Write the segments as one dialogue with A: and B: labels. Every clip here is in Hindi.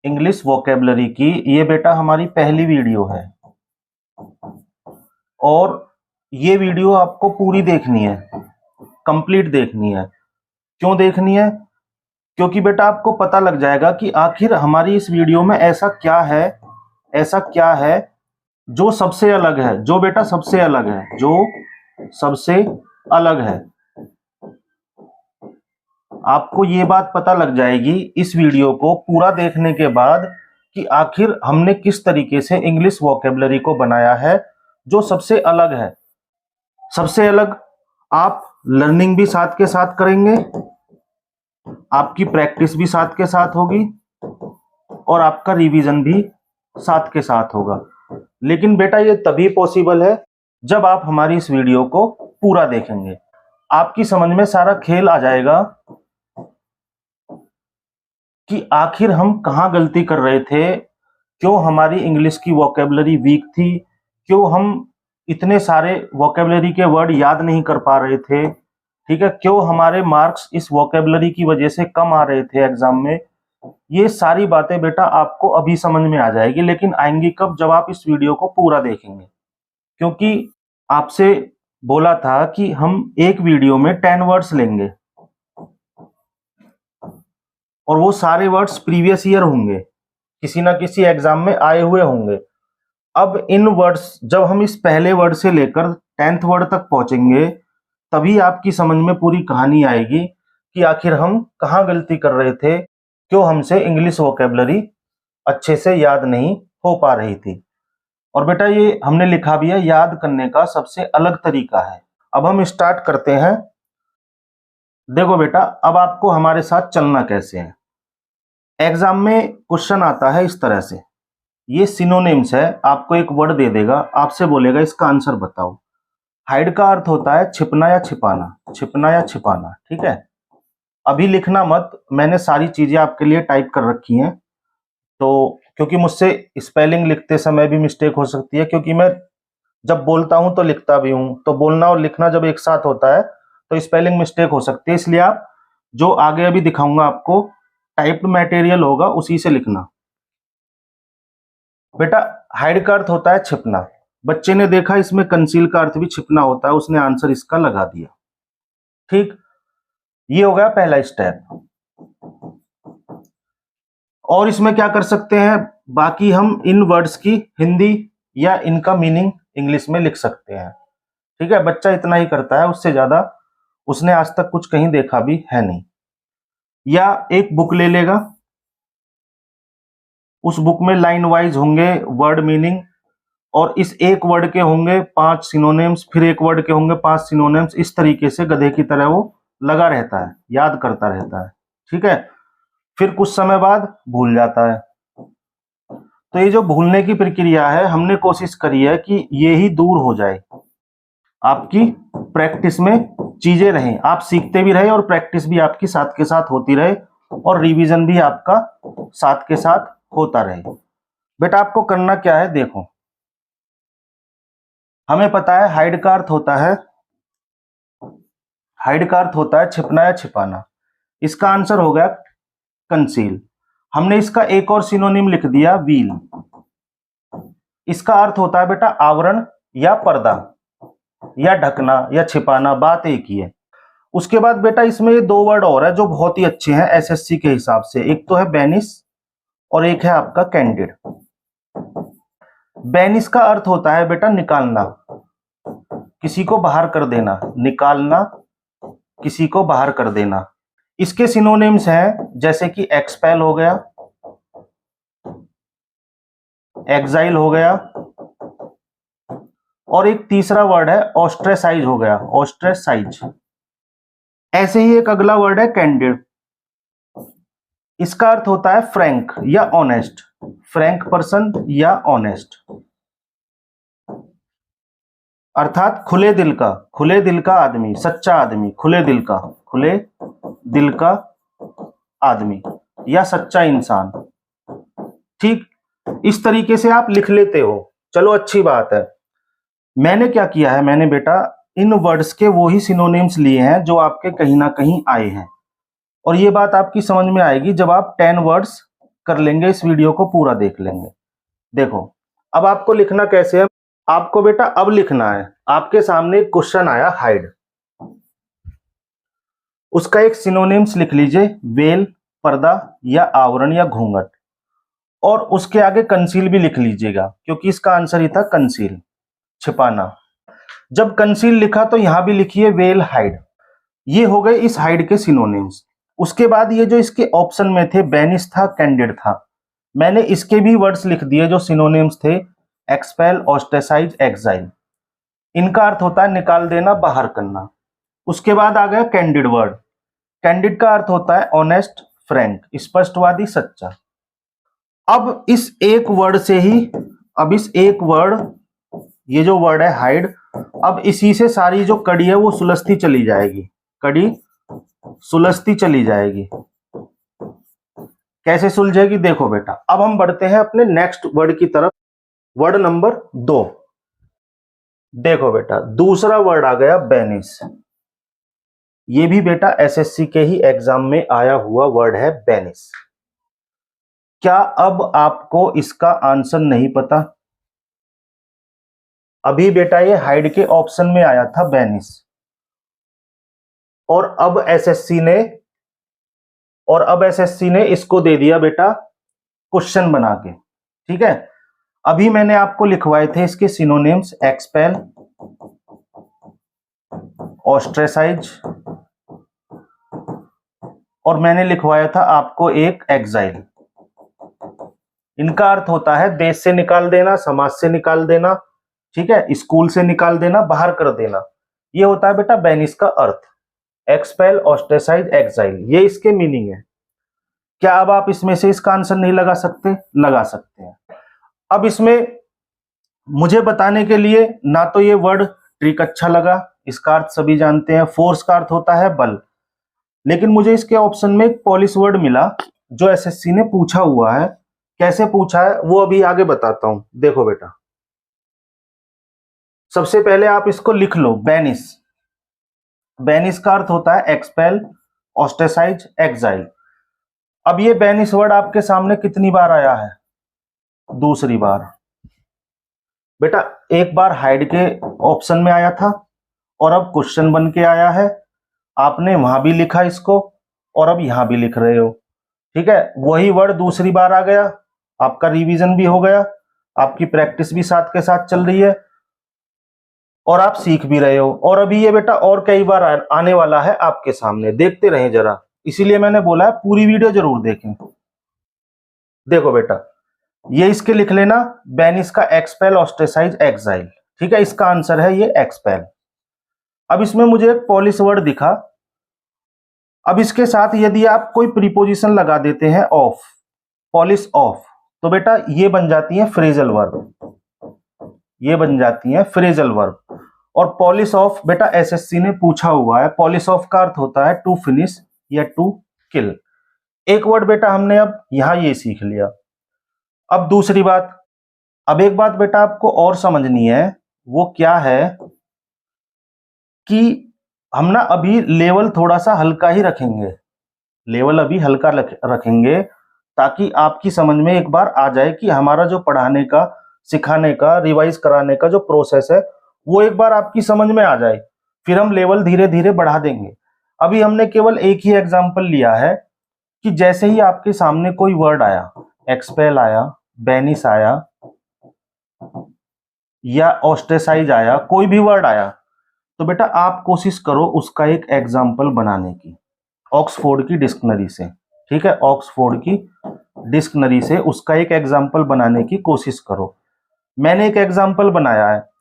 A: इंग्लिश वोकेबलरी की। ये बेटा हमारी पहली वीडियो है और ये वीडियो आपको पूरी देखनी है, कंप्लीट देखनी है। क्यों देखनी है? क्योंकि बेटा आपको पता लग जाएगा कि आखिर हमारी इस वीडियो में ऐसा क्या है जो सबसे अलग है, जो बेटा सबसे अलग है, जो सबसे अलग है। आपको ये बात पता लग जाएगी इस वीडियो को पूरा देखने के बाद कि आखिर हमने किस तरीके से इंग्लिश वोकेबलरी को बनाया है जो सबसे अलग है। सबसे अलग, आप लर्निंग भी साथ के साथ करेंगे, आपकी प्रैक्टिस भी साथ के साथ होगी और आपका रिवीजन भी साथ के साथ होगा। लेकिन बेटा ये तभी पॉसिबल है जब आप हमारी इस वीडियो को पूरा देखेंगे। आपकी समझ में सारा खेल आ जाएगा कि आखिर हम कहाँ गलती कर रहे थे, क्यों हमारी इंग्लिश की वोकेबलरी वीक थी, क्यों हम इतने सारे वोकेबलरी के वर्ड याद नहीं कर पा रहे थे, ठीक है, क्यों हमारे मार्क्स इस वोकेबलरी की वजह से कम आ रहे थे एग्जाम में। ये सारी बातें बेटा आपको अभी समझ में आ जाएगी, लेकिन आएंगी कब? जब आप इस वीडियो को पूरा देखेंगे। क्योंकि आपसे बोला था कि हम एक वीडियो में 10 वर्ड्स लेंगे और वो सारे वर्ड्स प्रीवियस ईयर होंगे, किसी ना किसी एग्जाम में आए हुए होंगे। अब इन वर्ड्स, जब हम इस पहले वर्ड से लेकर 10th वर्ड तक पहुंचेंगे तभी आपकी समझ में पूरी कहानी आएगी कि आखिर हम कहाँ गलती कर रहे थे, क्यों हमसे इंग्लिश वोकेबलरी अच्छे से याद नहीं हो पा रही थी। और बेटा ये हमने लिखा भी है, याद करने का सबसे अलग तरीका है। अब हम स्टार्ट करते हैं। देखो बेटा, अब आपको हमारे साथ चलना कैसे है। एग्जाम में क्वेश्चन आता है इस तरह से, ये सिनोनिम्स है, आपको एक वर्ड दे देगा, आपसे बोलेगा इसका आंसर बताओ। हाइड का अर्थ होता है छिपना या छिपाना, छिपना या छिपाना, ठीक है। अभी लिखना मत, मैंने सारी चीजें आपके लिए टाइप कर रखी हैं, तो क्योंकि मुझसे स्पेलिंग लिखते समय भी मिस्टेक हो सकती है, क्योंकि मैं जब बोलता हूं तो लिखता भी हूं, तो बोलना और लिखना जब एक साथ होता है तो स्पेलिंग मिस्टेक हो सकती है। इसलिए आप जो आगे अभी दिखाऊंगा आपको टाइप्ड मटेरियल होगा उसी से लिखना। बेटा हाइड का अर्थ होता है छिपना, बच्चे ने देखा इसमें कंसील का अर्थ भी छिपना होता है, उसने आंसर इसका लगा दिया, ठीक। ये हो गया पहला स्टेप। और इसमें क्या कर सकते हैं, बाकी हम इन वर्ड्स की हिंदी या इनका मीनिंग इंग्लिश में लिख सकते हैं, ठीक है। बच्चा इतना ही करता है, उससे ज्यादा उसने आज तक कुछ कहीं देखा भी है नहीं। या एक बुक ले लेगा, उस बुक में लाइन वाइज होंगे वर्ड मीनिंग, और इस एक वर्ड के होंगे 5 सिनोनिम्स, फिर एक वर्ड के होंगे 5 सिनोनिम्स। इस तरीके से गधे की तरह वो लगा रहता है, याद करता रहता है, ठीक है। फिर कुछ समय बाद भूल जाता है। तो ये जो भूलने की प्रक्रिया है, हमने कोशिश करी है कि ये ही दूर हो जाए, आपकी प्रैक्टिस में चीजें रहें, आप सीखते भी रहे और प्रैक्टिस भी आपकी साथ के साथ होती रहे और रिवीजन भी आपका साथ के साथ होता रहे। बेटा आपको करना क्या है, देखो हमें पता है हाइड का अर्थ होता है, हाइड का अर्थ होता है छिपना या छिपाना। इसका आंसर हो गया कंसील। हमने इसका एक और सिनोनिम लिख दिया व्हील। इसका अर्थ होता है बेटा आवरण या पर्दा या ढकना या छिपाना, बात एक ही है। उसके बाद बेटा इसमें ये 2 वर्ड और है जो बहुत ही अच्छे हैं एसएससी के हिसाब से, एक तो है बेनिस और एक है आपका कैंडिड। बेनिस का अर्थ होता है बेटा निकालना, किसी को बाहर कर देना, निकालना, किसी को बाहर कर देना। इसके सिनोनिम्स हैं जैसे कि एक्सपेल हो गया, एग्जाइल हो गया, और एक तीसरा वर्ड है ऑस्ट्रेसाइज हो गया, ऑस्ट्रेसाइज। ऐसे ही एक अगला वर्ड है कैंडिड। इसका अर्थ होता है फ्रैंक या ऑनेस्ट, फ्रैंक पर्सन या ऑनेस्ट, अर्थात खुले दिल का आदमी, सच्चा आदमी, खुले दिल का आदमी या सच्चा इंसान, ठीक। इस तरीके से आप लिख लेते हो, चलो अच्छी बात है। मैंने क्या किया है, मैंने बेटा इन वर्ड्स के वो ही सिनोनिम्स लिए हैं जो आपके कहीं ना कहीं आए हैं, और ये बात आपकी समझ में आएगी जब आप 10 वर्ड्स कर लेंगे, इस वीडियो को पूरा देख लेंगे। देखो अब आपको लिखना कैसे है, आपको बेटा अब लिखना है, आपके सामने एक क्वेश्चन आया हाइड, उसका एक सिनोनिम्स लिख लीजिए, वेल, पर्दा या आवरण या घूंघट, और उसके आगे कंसील भी लिख लीजिएगा क्योंकि इसका आंसर ही था कंसील, छिपाना। जब कंसील लिखा तो यहां भी लिखिए वेल, हाइड। ये हो गए इस हाइड के सिनोनिम्स। उसके बाद ये जो इसके ऑप्शन में थे, बेनिस था, कैंडिड था, मैंने इसके भी वर्ड्स लिख दिए जो सिनोनिम्स थे, एक्सपेल, ऑस्ट्रेसाइज, एक्साइल। इनका अर्थ होता है निकाल देना, बाहर करना। उसके बाद आ गया कैंडिड वर्ड। कैंडिड का अर्थ होता है ऑनेस्ट, फ्रैंक, स्पष्टवादी, सच्चा। अब इस एक वर्ड से ही, अब इस एक वर्ड, ये जो वर्ड है हाइड, अब इसी से सारी जो कड़ी है वो सुलझती चली जाएगी, कड़ी सुलझती चली जाएगी। कैसे सुलझेगी देखो बेटा, अब हम बढ़ते हैं अपने नेक्स्ट वर्ड की तरफ, वर्ड नंबर 2। देखो बेटा दूसरा वर्ड आ गया बेनिस। ये भी बेटा एसएससी के ही एग्जाम में आया हुआ वर्ड है, बेनिस। क्या अब आपको इसका आंसर नहीं पता? अभी बेटा ये हाइड के ऑप्शन में आया था बेनिस, और अब एसएससी ने इसको दे दिया बेटा क्वेश्चन बना के। ठीक है, अभी मैंने आपको लिखवाए थे इसके सिनोनिम्स, एक्सपेल, ऑस्ट्रेसाइज, और मैंने लिखवाया था आपको एक एक्साइल। इनका अर्थ होता है देश से निकाल देना, समाज से निकाल देना, ठीक है, स्कूल से निकाल देना, बाहर कर देना। ये होता है बेटा बेनिस का अर्थ, एक्सपेल, ऑस्ट्रेसाइज, एक्साइल, ये इसके मीनिंग है। क्या अब आप इसमें से इसका आंसर नहीं लगा सकते? लगा सकते हैं। अब इसमें मुझे बताने के लिए ना तो ये वर्ड ट्रिक अच्छा लगा, इसका अर्थ सभी जानते हैं, फोर्स का अर्थ होता है बल, लेकिन मुझे इसके ऑप्शन में एक पॉलिश वर्ड मिला जो एसएससी ने पूछा हुआ है। कैसे पूछा है वो अभी आगे बताता हूं। देखो बेटा सबसे पहले आप इसको लिख लो, बेनिस। बेनिस का अर्थ होता है एक्सपेल, ऑस्ट्रेसाइज, एक्साइल। अब ये बेनिस वर्ड आपके सामने कितनी बार आया है? दूसरी बार। बेटा एक बार हाइड के ऑप्शन में आया था, और अब क्वेश्चन बन के आया है, आपने वहां भी लिखा इसको, और अब यहां भी लिख रहे हो। ठीक है, वही वर्ड दूसरी बार आ गया, आपका रिवीजन भी हो गया, आपकी प्रैक्टिस भी साथ के साथ चल रही है, और आप सीख भी रहे हो। और अभी ये बेटा और कई बार आने वाला है आपके सामने, देखते रहें जरा, इसीलिए मैंने बोला है पूरी वीडियो जरूर देखें। देखो बेटा ये इसके लिख लेना, बेनिस का एक्सपेल, ऑस्ट्रेसाइज, एक्साइल। ठीक है, इसका आंसर है ये एक्सपेल। अब इसमें मुझे एक पॉलिश वर्ड दिखा, अब इसके साथ यदि आप कोई प्रीपोजिशन लगा देते हैं ऑफ, पॉलिश ऑफ, तो बेटा ये बन जाती है फ्रेजल वर्ब, ये बन जाती है फ्रेजल वर्ब। और पॉलिश ऑफ बेटा एसएससी ने पूछा हुआ है, पॉलिश ऑफ का अर्थ होता है टू फिनिश या टू किल। एक वर्ड बेटा हमने अब यहां ये सीख लिया। अब दूसरी बात, अब एक बात बेटा आपको और समझनी है, वो क्या है कि हम ना अभी लेवल थोड़ा सा हल्का ही रखेंगे, लेवल अभी हल्का रखेंगे, ताकि आपकी समझ में एक बार आ जाए कि हमारा जो पढ़ाने का, सिखाने का, रिवाइज कराने का जो प्रोसेस है वो एक बार आपकी समझ में आ जाए, फिर हम लेवल धीरे धीरे बढ़ा देंगे। अभी हमने केवल एक ही एग्जाम्पल लिया है कि जैसे ही आपके सामने कोई वर्ड आया, एक्सपेल आया, बेनिस आया या ऑस्ट्रेसाइज आया, कोई भी वर्ड आया, तो बेटा आप कोशिश करो उसका एक एग्जाम्पल बनाने की, ऑक्सफोर्ड की डिक्शनरी से। ठीक है, ऑक्सफोर्ड की डिक्शनरी से उसका एक एग्जाम्पल बनाने की कोशिश करो। मैंने एक एग्जाम्पल बनाया है,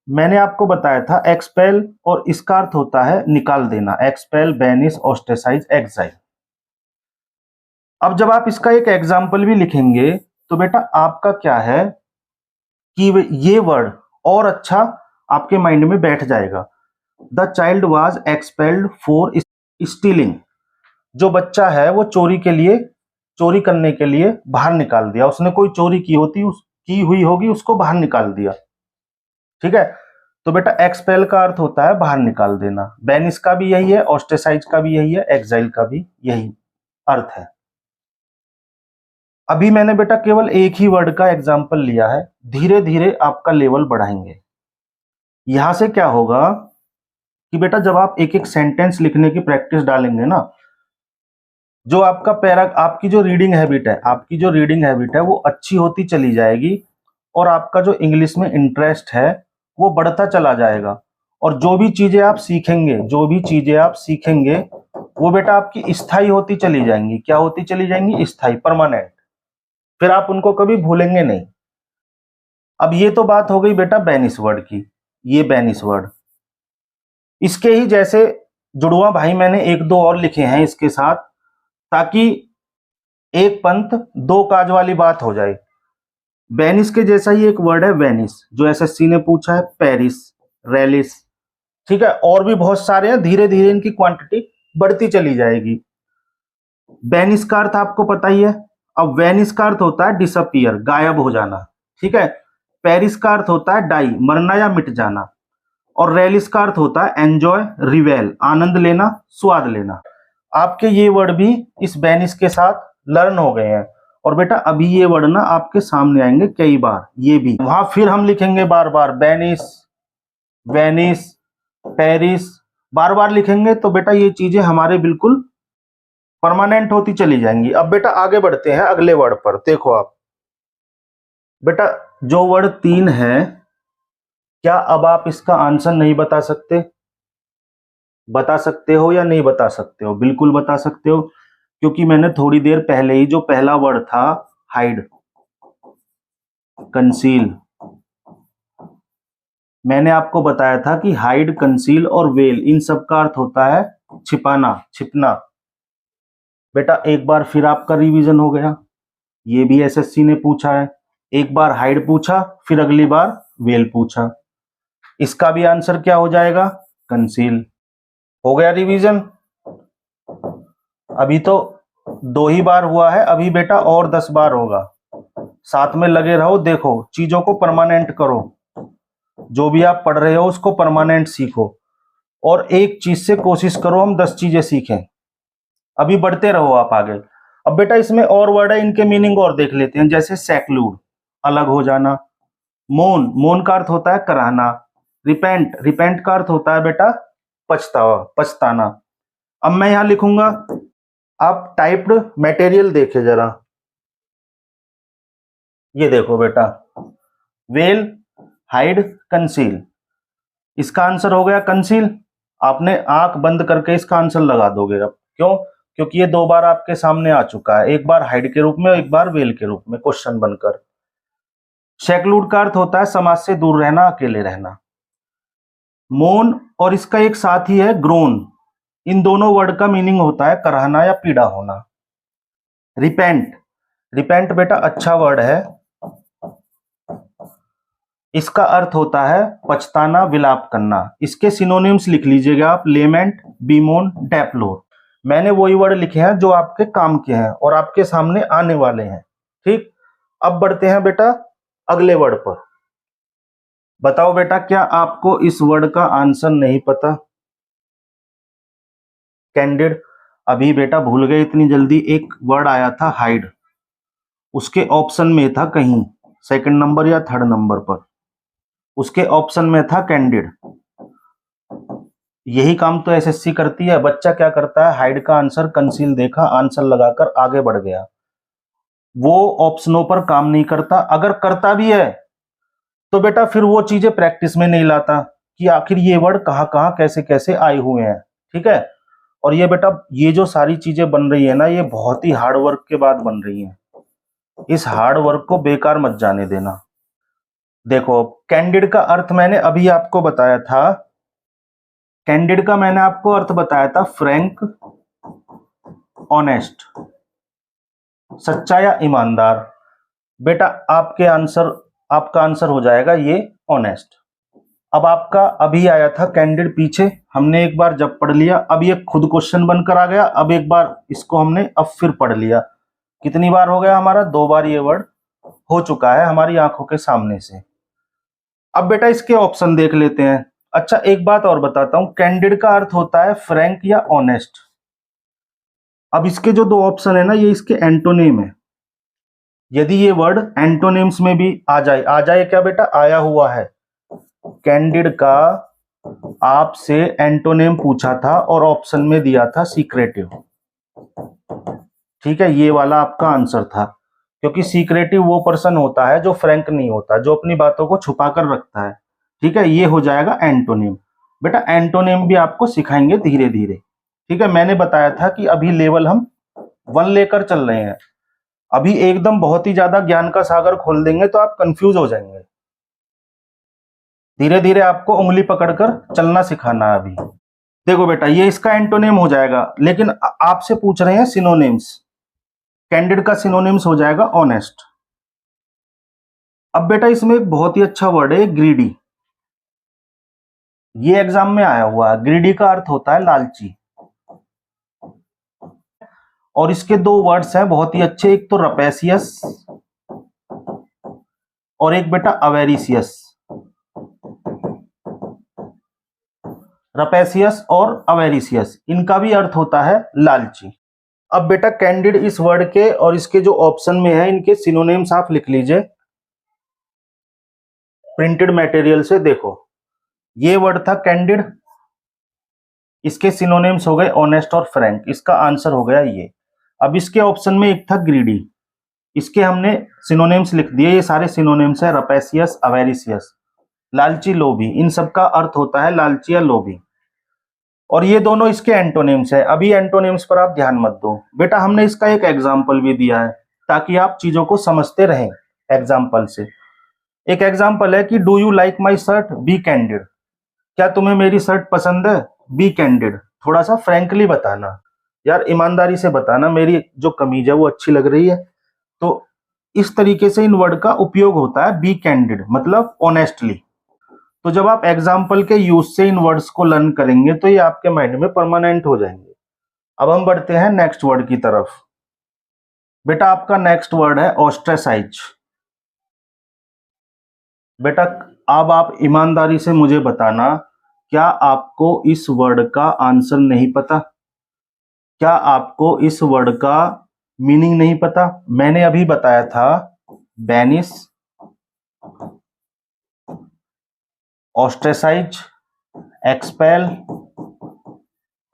A: मैंने आपको बताया था एक्सपेल, और इसका अर्थ होता है निकाल देना, एक्सपेल, बेनिस, ऑस्ट्रेसाइज, एक्साइल। अब जब आप इसका एक एग्जाम्पल भी लिखेंगे तो बेटा आपका क्या है कि ये वर्ड और अच्छा आपके माइंड में बैठ जाएगा। The child was expelled for stealing, जो बच्चा है वो चोरी करने के लिए बाहर निकाल दिया, उसने कोई चोरी की हुई होगी, उसको बाहर निकाल दिया। ठीक है, तो बेटा एक्सपेल का अर्थ होता है बाहर निकाल देना, बेनिस का भी यही है, ऑस्ट्रेसाइज का भी यही है, एक्साइल का भी यही अर्थ है। अभी मैंने बेटा केवल एक ही वर्ड का एग्जाम्पल लिया है, धीरे धीरे आपका लेवल बढ़ाएंगे। यहां से क्या होगा कि बेटा जब आप एक एक सेंटेंस लिखने की प्रैक्टिस डालेंगे ना, जो आपका आपकी जो रीडिंग हैबिट है, वो अच्छी होती चली जाएगी और आपका जो इंग्लिश में इंटरेस्ट है वो बढ़ता चला जाएगा। और जो भी चीजें आप सीखेंगे वो बेटा आपकी स्थायी होती चली जाएंगी। क्या होती चली जाएंगी? स्थायी, परमानेंट। फिर आप उनको कभी भूलेंगे नहीं। अब ये तो बात हो गई बेटा बेनिस वर्ड की, ये बेनिस वर्ड। इसके ही जैसे जुड़वा भाई मैंने एक दो और लिखे हैं इसके साथ, ताकि एक पंथ दो काज वाली बात हो जाए। वेनिस के जैसा ही एक वर्ड है वेनिस, जो एसएससी ने पूछा है, पेरिस, रेलिस, ठीक है, और भी बहुत सारे हैं। धीरे धीरे इनकी क्वांटिटी बढ़ती चली जाएगी। वेनिस का अर्थ आपको पता ही है। अब वेनिस का अर्थ होता है डिसअपियर, गायब हो जाना, ठीक है। पेरिस का अर्थ होता है डाई, मरना या मिट जाना। और रेलिस का अर्थ होता है एंजॉय, रिवेल, आनंद लेना, स्वाद लेना। आपके ये वर्ड भी इस वेनिस के साथ लर्न हो गए हैं। और बेटा अभी ये वर्ड ना आपके सामने आएंगे कई बार, ये भी वहां फिर हम लिखेंगे बार बार वेनिस, वेनिस, पेरिस, बार बार लिखेंगे तो बेटा ये चीजें हमारे बिल्कुल परमानेंट होती चली जाएंगी। अब बेटा आगे बढ़ते हैं अगले वर्ड पर। देखो आप बेटा, जो वर्ड 3 है, क्या अब आप इसका आंसर नहीं बता सकते? बता सकते हो या नहीं बता सकते हो? बिल्कुल बता सकते हो, क्योंकि मैंने थोड़ी देर पहले ही जो पहला वर्ड था हाइड, कंसील, मैंने आपको बताया था कि हाइड, कंसील और वेल, इन सब का अर्थ होता है छिपाना, छिपना। बेटा एक बार फिर आपका रिवीजन हो गया। ये भी एसएससी ने पूछा है। एक बार हाइड पूछा, फिर अगली बार वेल पूछा। इसका भी आंसर क्या हो जाएगा? कंसील। हो गया रिवीजन। अभी तो 2 ही बार हुआ है, अभी बेटा और 10 बार होगा। साथ में लगे रहो, देखो चीजों को परमानेंट करो। जो भी आप पढ़ रहे हो उसको परमानेंट सीखो, और एक चीज से कोशिश करो हम 10 चीजें सीखें। अभी बढ़ते रहो आप आगे। अब बेटा इसमें और वर्ड है, इनके मीनिंग और देख लेते हैं। जैसे सेक्लूड, अलग हो जाना। मोन, मोन का अर्थ होता है कराहना। रिपेंट, रिपेंट का अर्थ होता है बेटा पछतावा, पछताना। अब मैं यहां लिखूंगा, आप टाइप्ड मटेरियल देखे जरा, ये देखो बेटा, वेल, हाइड, कंसील। इसका आंसर हो गया कंसील। आपने आंख बंद करके इसका आंसर लगा दोगे। अब क्यों? क्योंकि ये 2 बार आपके सामने आ चुका है, एक बार हाइड के रूप में और एक बार वेल के रूप में क्वेश्चन बनकर। शेक्लूड का अर्थ होता है समाज से दूर रहना, अकेले रहना। मोन और इसका एक साथी है ग्रोन, इन दोनों वर्ड का मीनिंग होता है कराहना या पीड़ा होना। रिपेंट, रिपेंट बेटा अच्छा वर्ड है, इसका अर्थ होता है पछताना, विलाप करना। इसके सिनोनिम्स लिख लीजिएगा आप, लेमेंट, बीमोन, डेप्लोर। मैंने वही वर्ड लिखे हैं जो आपके काम के हैं और आपके सामने आने वाले हैं, ठीक। अब बढ़ते हैं बेटा अगले वर्ड पर। बताओ बेटा, क्या आपको इस वर्ड का आंसर नहीं पता? कैंडिड। अभी बेटा भूल गए इतनी जल्दी, एक वर्ड आया था हाइड, उसके ऑप्शन में था कहीं सेकंड नंबर या थर्ड नंबर पर, उसके ऑप्शन में था कैंडिड। यही काम तो एसएससी करती है। बच्चा क्या करता है, हाइड का आंसर कंसील देखा, आंसर लगाकर आगे बढ़ गया। वो ऑप्शनों पर काम नहीं करता। अगर करता भी है तो बेटा फिर वो चीजें प्रैक्टिस में नहीं लाता कि आखिर ये वर्ड कहाँ कहाँ कैसे कैसे आए हुए हैं, ठीक है। और ये बेटा ये जो सारी चीजें बन रही है ना, ये बहुत ही हार्ड वर्क के बाद बन रही हैं। इस हार्ड वर्क को बेकार मत जाने देना। देखो कैंडिड का अर्थ मैंने अभी आपको बताया था। कैंडिड का मैंने आपको अर्थ बताया था फ्रैंक, ऑनेस्ट, सच्चा या ईमानदार। बेटा आपका आंसर हो जाएगा ये ऑनेस्ट। अब आपका अभी आया था कैंडिड पीछे, हमने एक बार जब पढ़ लिया, अब ये खुद क्वेश्चन बनकर आ गया। अब एक बार इसको हमने अब फिर पढ़ लिया। कितनी बार हो गया हमारा? 2 बार ये वर्ड हो चुका है हमारी आंखों के सामने से। अब बेटा इसके ऑप्शन देख लेते हैं। अच्छा एक बात और बताता हूं, कैंडिड का अर्थ होता है फ्रैंक या ऑनेस्ट। अब इसके जो 2 ऑप्शन है ना, ये इसके एंटोनिम है। यदि ये वर्ड एंटोनिम्स में भी आ जाए क्या बेटा, आया हुआ है। कैंडिड का आपसे एंटोनिम पूछा था और ऑप्शन में दिया था सीक्रेटिव, ठीक है, ये वाला आपका आंसर था। क्योंकि सीक्रेटिव वो पर्सन होता है जो फ्रैंक नहीं होता, जो अपनी बातों को छुपा कर रखता है, ठीक है, ये हो जाएगा एंटोनिम। बेटा एंटोनिम भी आपको सिखाएंगे धीरे धीरे, ठीक है। मैंने बताया था कि अभी लेवल हम 1 लेकर चल रहे हैं, अभी एकदम बहुत ही ज्यादा ज्ञान का सागर खोल देंगे तो आप कंफ्यूज हो जाएंगे। धीरे धीरे आपको उंगली पकड़कर चलना सिखाना है अभी। देखो बेटा ये इसका एंटोनिम हो जाएगा, लेकिन आपसे पूछ रहे हैं सिनोनिम्स। कैंडिड का सिनोनिम्स हो जाएगा ऑनेस्ट। अब बेटा इसमें एक बहुत ही अच्छा वर्ड है ग्रीडी, ये एग्जाम में आया हुआ है। ग्रीडी का अर्थ होता है लालची, और इसके दो वर्ड्स हैं बहुत ही अच्छे, एक तो रपेसियस और एक बेटा अवेरिसियस। रपेसियस और अवेरिसियस, इनका भी अर्थ होता है लालची। अब बेटा कैंडिड इस वर्ड के और इसके जो ऑप्शन में है इनके सिनोनिम्स आप लिख लीजिए प्रिंटेड मटेरियल से। देखो ये वर्ड था कैंडिड, इसके सिनोनिम्स हो गए ऑनेस्ट और फ्रैंक, इसका आंसर हो गया ये। अब इसके ऑप्शन में एक था ग्रीडी, इसके हमने सिनोनिम्स लिख दिए, ये सारे सिनोनिम्स है रपेसियस अवेरिसियस, लालची लोभी, इन सब का अर्थ होता है लालची या लोभी। और ये दोनों इसके एंटोनिम्स है। अभी एंटोनिम्स पर आप ध्यान मत दो बेटा, हमने इसका एक एग्जाम्पल भी दिया है ताकि आप चीजों को समझते रहें एग्जाम्पल से। एक एग्जाम्पल है कि do you like my shirt, be candid, क्या तुम्हें मेरी शर्ट पसंद है, बी कैंडिड, थोड़ा सा फ्रैंकली बताना यार, ईमानदारी से बताना मेरी जो कमीज है वो अच्छी लग रही है। तो इस तरीके से इन वर्ड का उपयोग होता है, बी कैंडिड मतलब ऑनेस्टली। तो जब आप एग्जाम्पल के यूज से इन वर्ड्स को लर्न करेंगे तो ये आपके माइंड में परमानेंट हो जाएंगे। अब हम बढ़ते हैं नेक्स्ट वर्ड की तरफ। बेटा आपका नेक्स्ट वर्ड है ऑस्ट्रेसाइज। बेटा अब आप ईमानदारी से मुझे बताना, क्या आपको इस वर्ड का आंसर नहीं पता? क्या आपको इस वर्ड का मीनिंग नहीं पता? मैंने अभी बताया था बैनिश, ऑस्ट्रेसाइज, एक्सपेल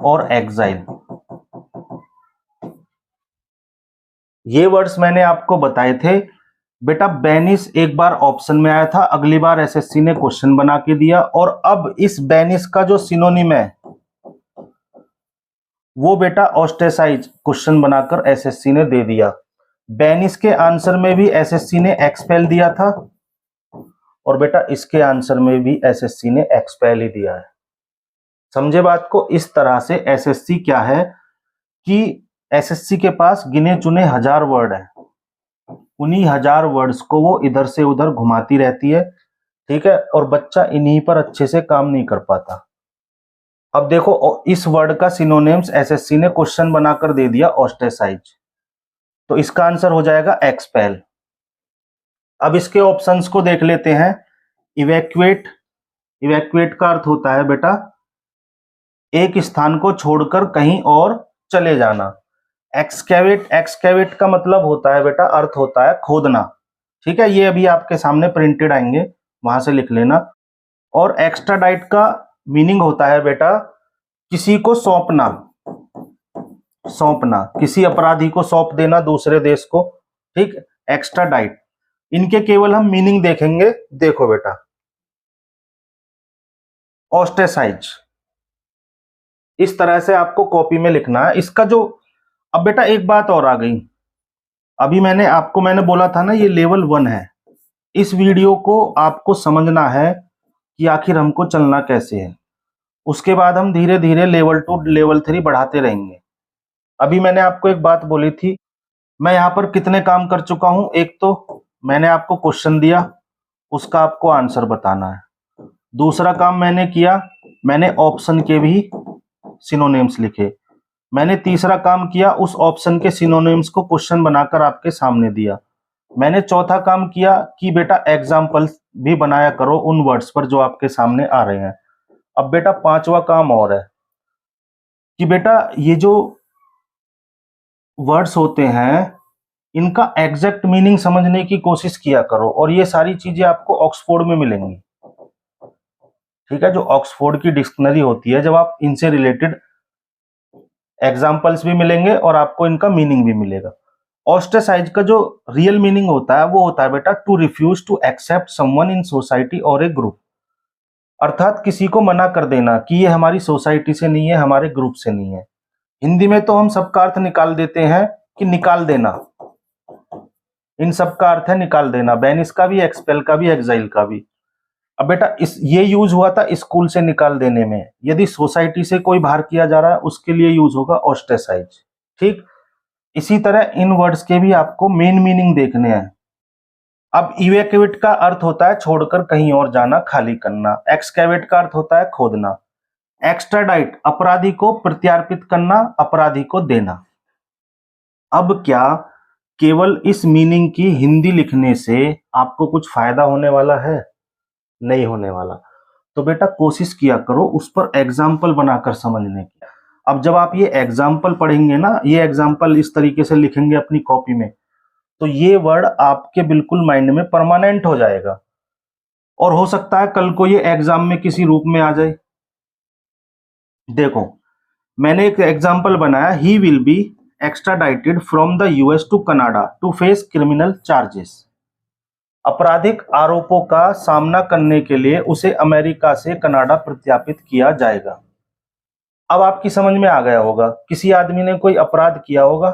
A: और एग्जाइल, ये वर्ड्स मैंने आपको बताए थे। बेटा बैनिश एक बार ऑप्शन में आया था, अगली बार एसएससी ने क्वेश्चन बना के दिया, और अब इस बैनिश का जो सिनोनिम है वो बेटा ऑस्ट्रेसाइज क्वेश्चन बनाकर एसएससी ने दे दिया। बैनिश के आंसर में भी एसएससी ने एक्सपेल दिया था, और बेटा इसके आंसर में भी एसएससी ने एक्सपेल ही दिया है। समझे बात को? इस तरह से एसएससी क्या है कि एसएससी के पास गिने चुने 1000 वर्ड है, उन्हीं 1000 वर्ड्स को वो इधर से उधर घुमाती रहती है, ठीक है, और बच्चा इन्हीं पर अच्छे से काम नहीं कर पाता। अब देखो इस वर्ड का सिनोनिम्स एसएससी ने क्वेश्चन बनाकर दे दिया ऑस्ट्रेसाइज, तो इसका आंसर हो जाएगा एक्सपेल। अब इसके ऑप्शंस को देख लेते हैं। इवैक्यूएट, इवैक्यूएट का अर्थ होता है बेटा एक स्थान को छोड़कर कहीं और चले जाना। एक्सकेवेट, एक्सकेवेट का मतलब होता है बेटा, अर्थ होता है खोदना, ठीक है, ये अभी आपके सामने प्रिंटेड आएंगे, वहां से लिख लेना। और एक्स्ट्राडाइट का मीनिंग होता है बेटा किसी को सौंपना, सौंपना, किसी अपराधी को सौंप देना दूसरे देश को, ठीक, एक्स्ट्राडाइट। इनके केवल हम मीनिंग देखेंगे। देखो बेटा ऑस्ट्रेसाइज, इस तरह से आपको कॉपी में लिखना है इसका जो। अब बेटा एक बात और आ गई, अभी मैंने बोला था ना ये लेवल 1 है, इस वीडियो को आपको समझना है कि आखिर हमको चलना कैसे है, उसके बाद हम धीरे धीरे लेवल 2 लेवल 3 बढ़ाते रहेंगे। अभी मैंने आपको एक बात बोली थी, मैं यहाँ पर कितने काम कर चुका हूं। एक तो मैंने आपको क्वेश्चन दिया, उसका आपको आंसर बताना है। दूसरा काम मैंने किया, मैंने ऑप्शन के भी सिनोनिम्स लिखे। मैंने तीसरा काम किया, उस ऑप्शन के सिनोनिम्स को क्वेश्चन बनाकर आपके सामने दिया। मैंने चौथा काम किया कि बेटा एग्जाम्पल भी बनाया करो उन वर्ड्स पर जो आपके सामने आ रहे हैं। अब बेटा पांचवा काम और है कि बेटा ये जो वर्ड्स होते हैं इनका एग्जैक्ट मीनिंग समझने की कोशिश किया करो, और ये सारी चीजें आपको ऑक्सफोर्ड में मिलेंगी। ठीक है, जो ऑक्सफोर्ड की डिक्शनरी होती है, जब आप इनसे रिलेटेड एग्जाम्पल्स भी मिलेंगे और आपको इनका मीनिंग भी मिलेगा। ऑस्ट्रेसाइज का जो रियल मीनिंग होता है वो होता है बेटा to refuse to accept someone in society और ए ग्रुप, अर्थात किसी को मना कर देना कि ये हमारी सोसाइटी से नहीं है, हमारे ग्रुप से नहीं है। हिंदी में तो हम सबका अर्थ निकाल देते हैं कि निकाल देना, इन सब का अर्थ है निकाल देना, बैनिश का भी, एक्सपेल का भी, एग्जाइल का भी। अब बेटा ये यूज हुआ था स्कूल से निकाल देने में, यदि सोसाइटी से कोई बाहर किया जा रहा है उसके लिए यूज होगा ऑस्ट्रेसाइज। ठीक, इसी तरह इन वर्ड्स के भी आपको मेन मीनिंग देखने हैं। अब इवैक्यूएट का अर्थ होता है छोड़कर कहीं और जाना, खाली करना। एक्सकैवेट का अर्थ होता है खोदना। एक्स्ट्राडाइट अपराधी को प्रत्यार्पित करना, अपराधी को देना। अब क्या केवल इस मीनिंग की हिंदी लिखने से आपको कुछ फायदा होने वाला है? नहीं होने वाला। तो बेटा कोशिश किया करो उस पर एग्जाम्पल बनाकर समझने की। अब जब आप ये एग्जाम्पल पढ़ेंगे ना, ये एग्जाम्पल इस तरीके से लिखेंगे अपनी कॉपी में, तो ये वर्ड आपके बिल्कुल माइंड में परमानेंट हो जाएगा, और हो सकता है कल को ये एग्जाम में किसी रूप में आ जाए। देखो मैंने एक एग्जाम्पल बनाया, he will be extradited from the US to Canada to face criminal charges. आपराधिक आरोपों का सामना करने के लिए उसे अमेरिका से कनाडा प्रत्यार्पित किया जाएगा। अब आपकी समझ में आ गया होगा, किसी आदमी ने कोई अपराध किया होगा,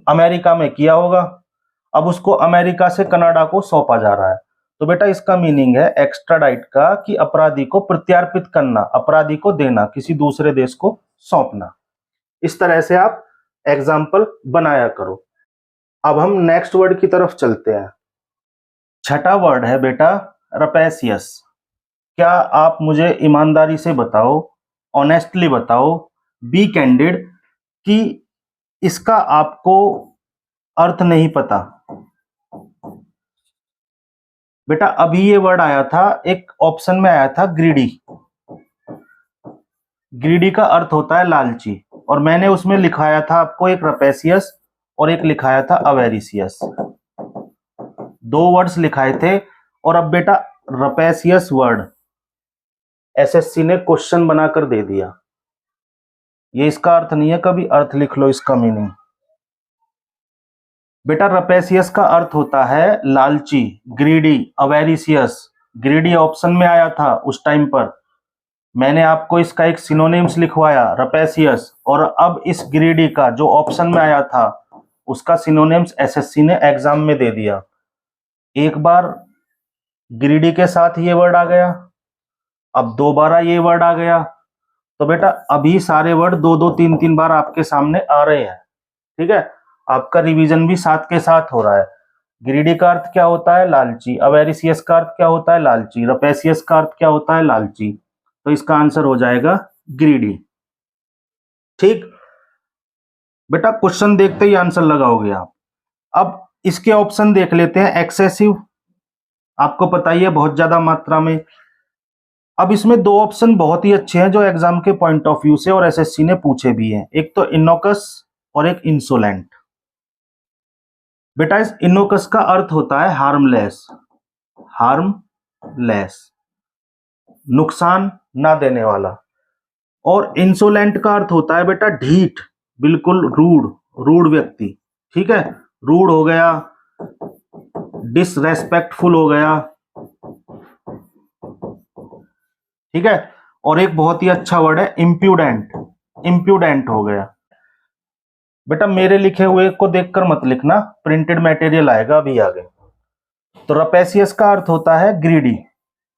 A: अमेरिका में किया होगा, अब उसको अमेरिका से कनाडा को सौंपा जा रहा है। तो बेटा इसका मीनिंग है एक्स्ट्राडाइट का कि अपराधी को प्रत्यार्पित करना, अपराधी को देना, किसी दूसरे देश को सौंपना। इस तरह से आप एग्जाम्पल बनाया करो। अब हम नेक्स्ट वर्ड की तरफ चलते हैं। छठा वर्ड है बेटा रपेसियस। क्या आप मुझे ईमानदारी से बताओ, ऑनेस्टली बताओ, बी कैंडिड, कि इसका आपको अर्थ नहीं पता? बेटा अभी ये वर्ड आया था, एक ऑप्शन में आया था ग्रीडी। ग्रीडी का अर्थ होता है लालची, और मैंने उसमें लिखाया था आपको एक रपेसियस और एक लिखाया था अवेरिसियस, दो वर्ड्स लिखाए थे। और अब बेटा रपेसियस वर्ड एसएससी ने क्वेश्चन बनाकर दे दिया, ये इसका अर्थ नहीं है, कभी अर्थ लिख लो इसका मीनिंग। बेटा रपेसियस का अर्थ होता है लालची, ग्रीडी, अवेरिसियस। ग्रीडी ऑप्शन में आया था उस टाइम पर, मैंने आपको इसका एक सिनोनिम्स लिखवाया रपेसियस, और अब इस ग्रीडी का जो ऑप्शन में आया था उसका सिनोनिम्स एसएससी ने एग्जाम में दे दिया। एक बार ग्रीडी के साथ ये वर्ड आ गया, अब दोबारा ये वर्ड आ गया, तो बेटा अभी सारे वर्ड दो दो तीन तीन बार आपके सामने आ रहे हैं। ठीक है, आपका रिवीजन भी साथ के साथ हो रहा है। ग्रीडी का अर्थ क्या होता है? लालची। अवेरिसियस का अर्थ क्या होता है? लालची। रपेसियस का अर्थ क्या होता है? लालची। तो इसका आंसर हो जाएगा ग्रीडी। ठीक बेटा, क्वेश्चन देखते ही आंसर लगाओगे आप। अब इसके ऑप्शन देख लेते हैं। एक्सेसिव आपको पता ही है, बहुत ज्यादा मात्रा में। अब इसमें दो ऑप्शन बहुत ही अच्छे हैं जो एग्जाम के पॉइंट ऑफ व्यू से और एसएससी ने पूछे भी हैं, एक तो इनोकस और एक इंसोलेंट। बेटा इस इनोकस का अर्थ होता है हार्मलेस, हार्मलेस, नुकसान ना देने वाला। और इंसोलेंट का अर्थ होता है बेटा ढीठ, बिल्कुल रूड, रूड व्यक्ति। ठीक है, रूड हो गया, डिसरेस्पेक्टफुल हो गया। ठीक है, और एक बहुत ही अच्छा वर्ड है इम्प्यूडेंट, इम्प्यूडेंट हो गया। बेटा मेरे लिखे हुए को देखकर मत लिखना, प्रिंटेड मटेरियल आएगा अभी आगे। तो रपेसियस का अर्थ होता है ग्रीडी,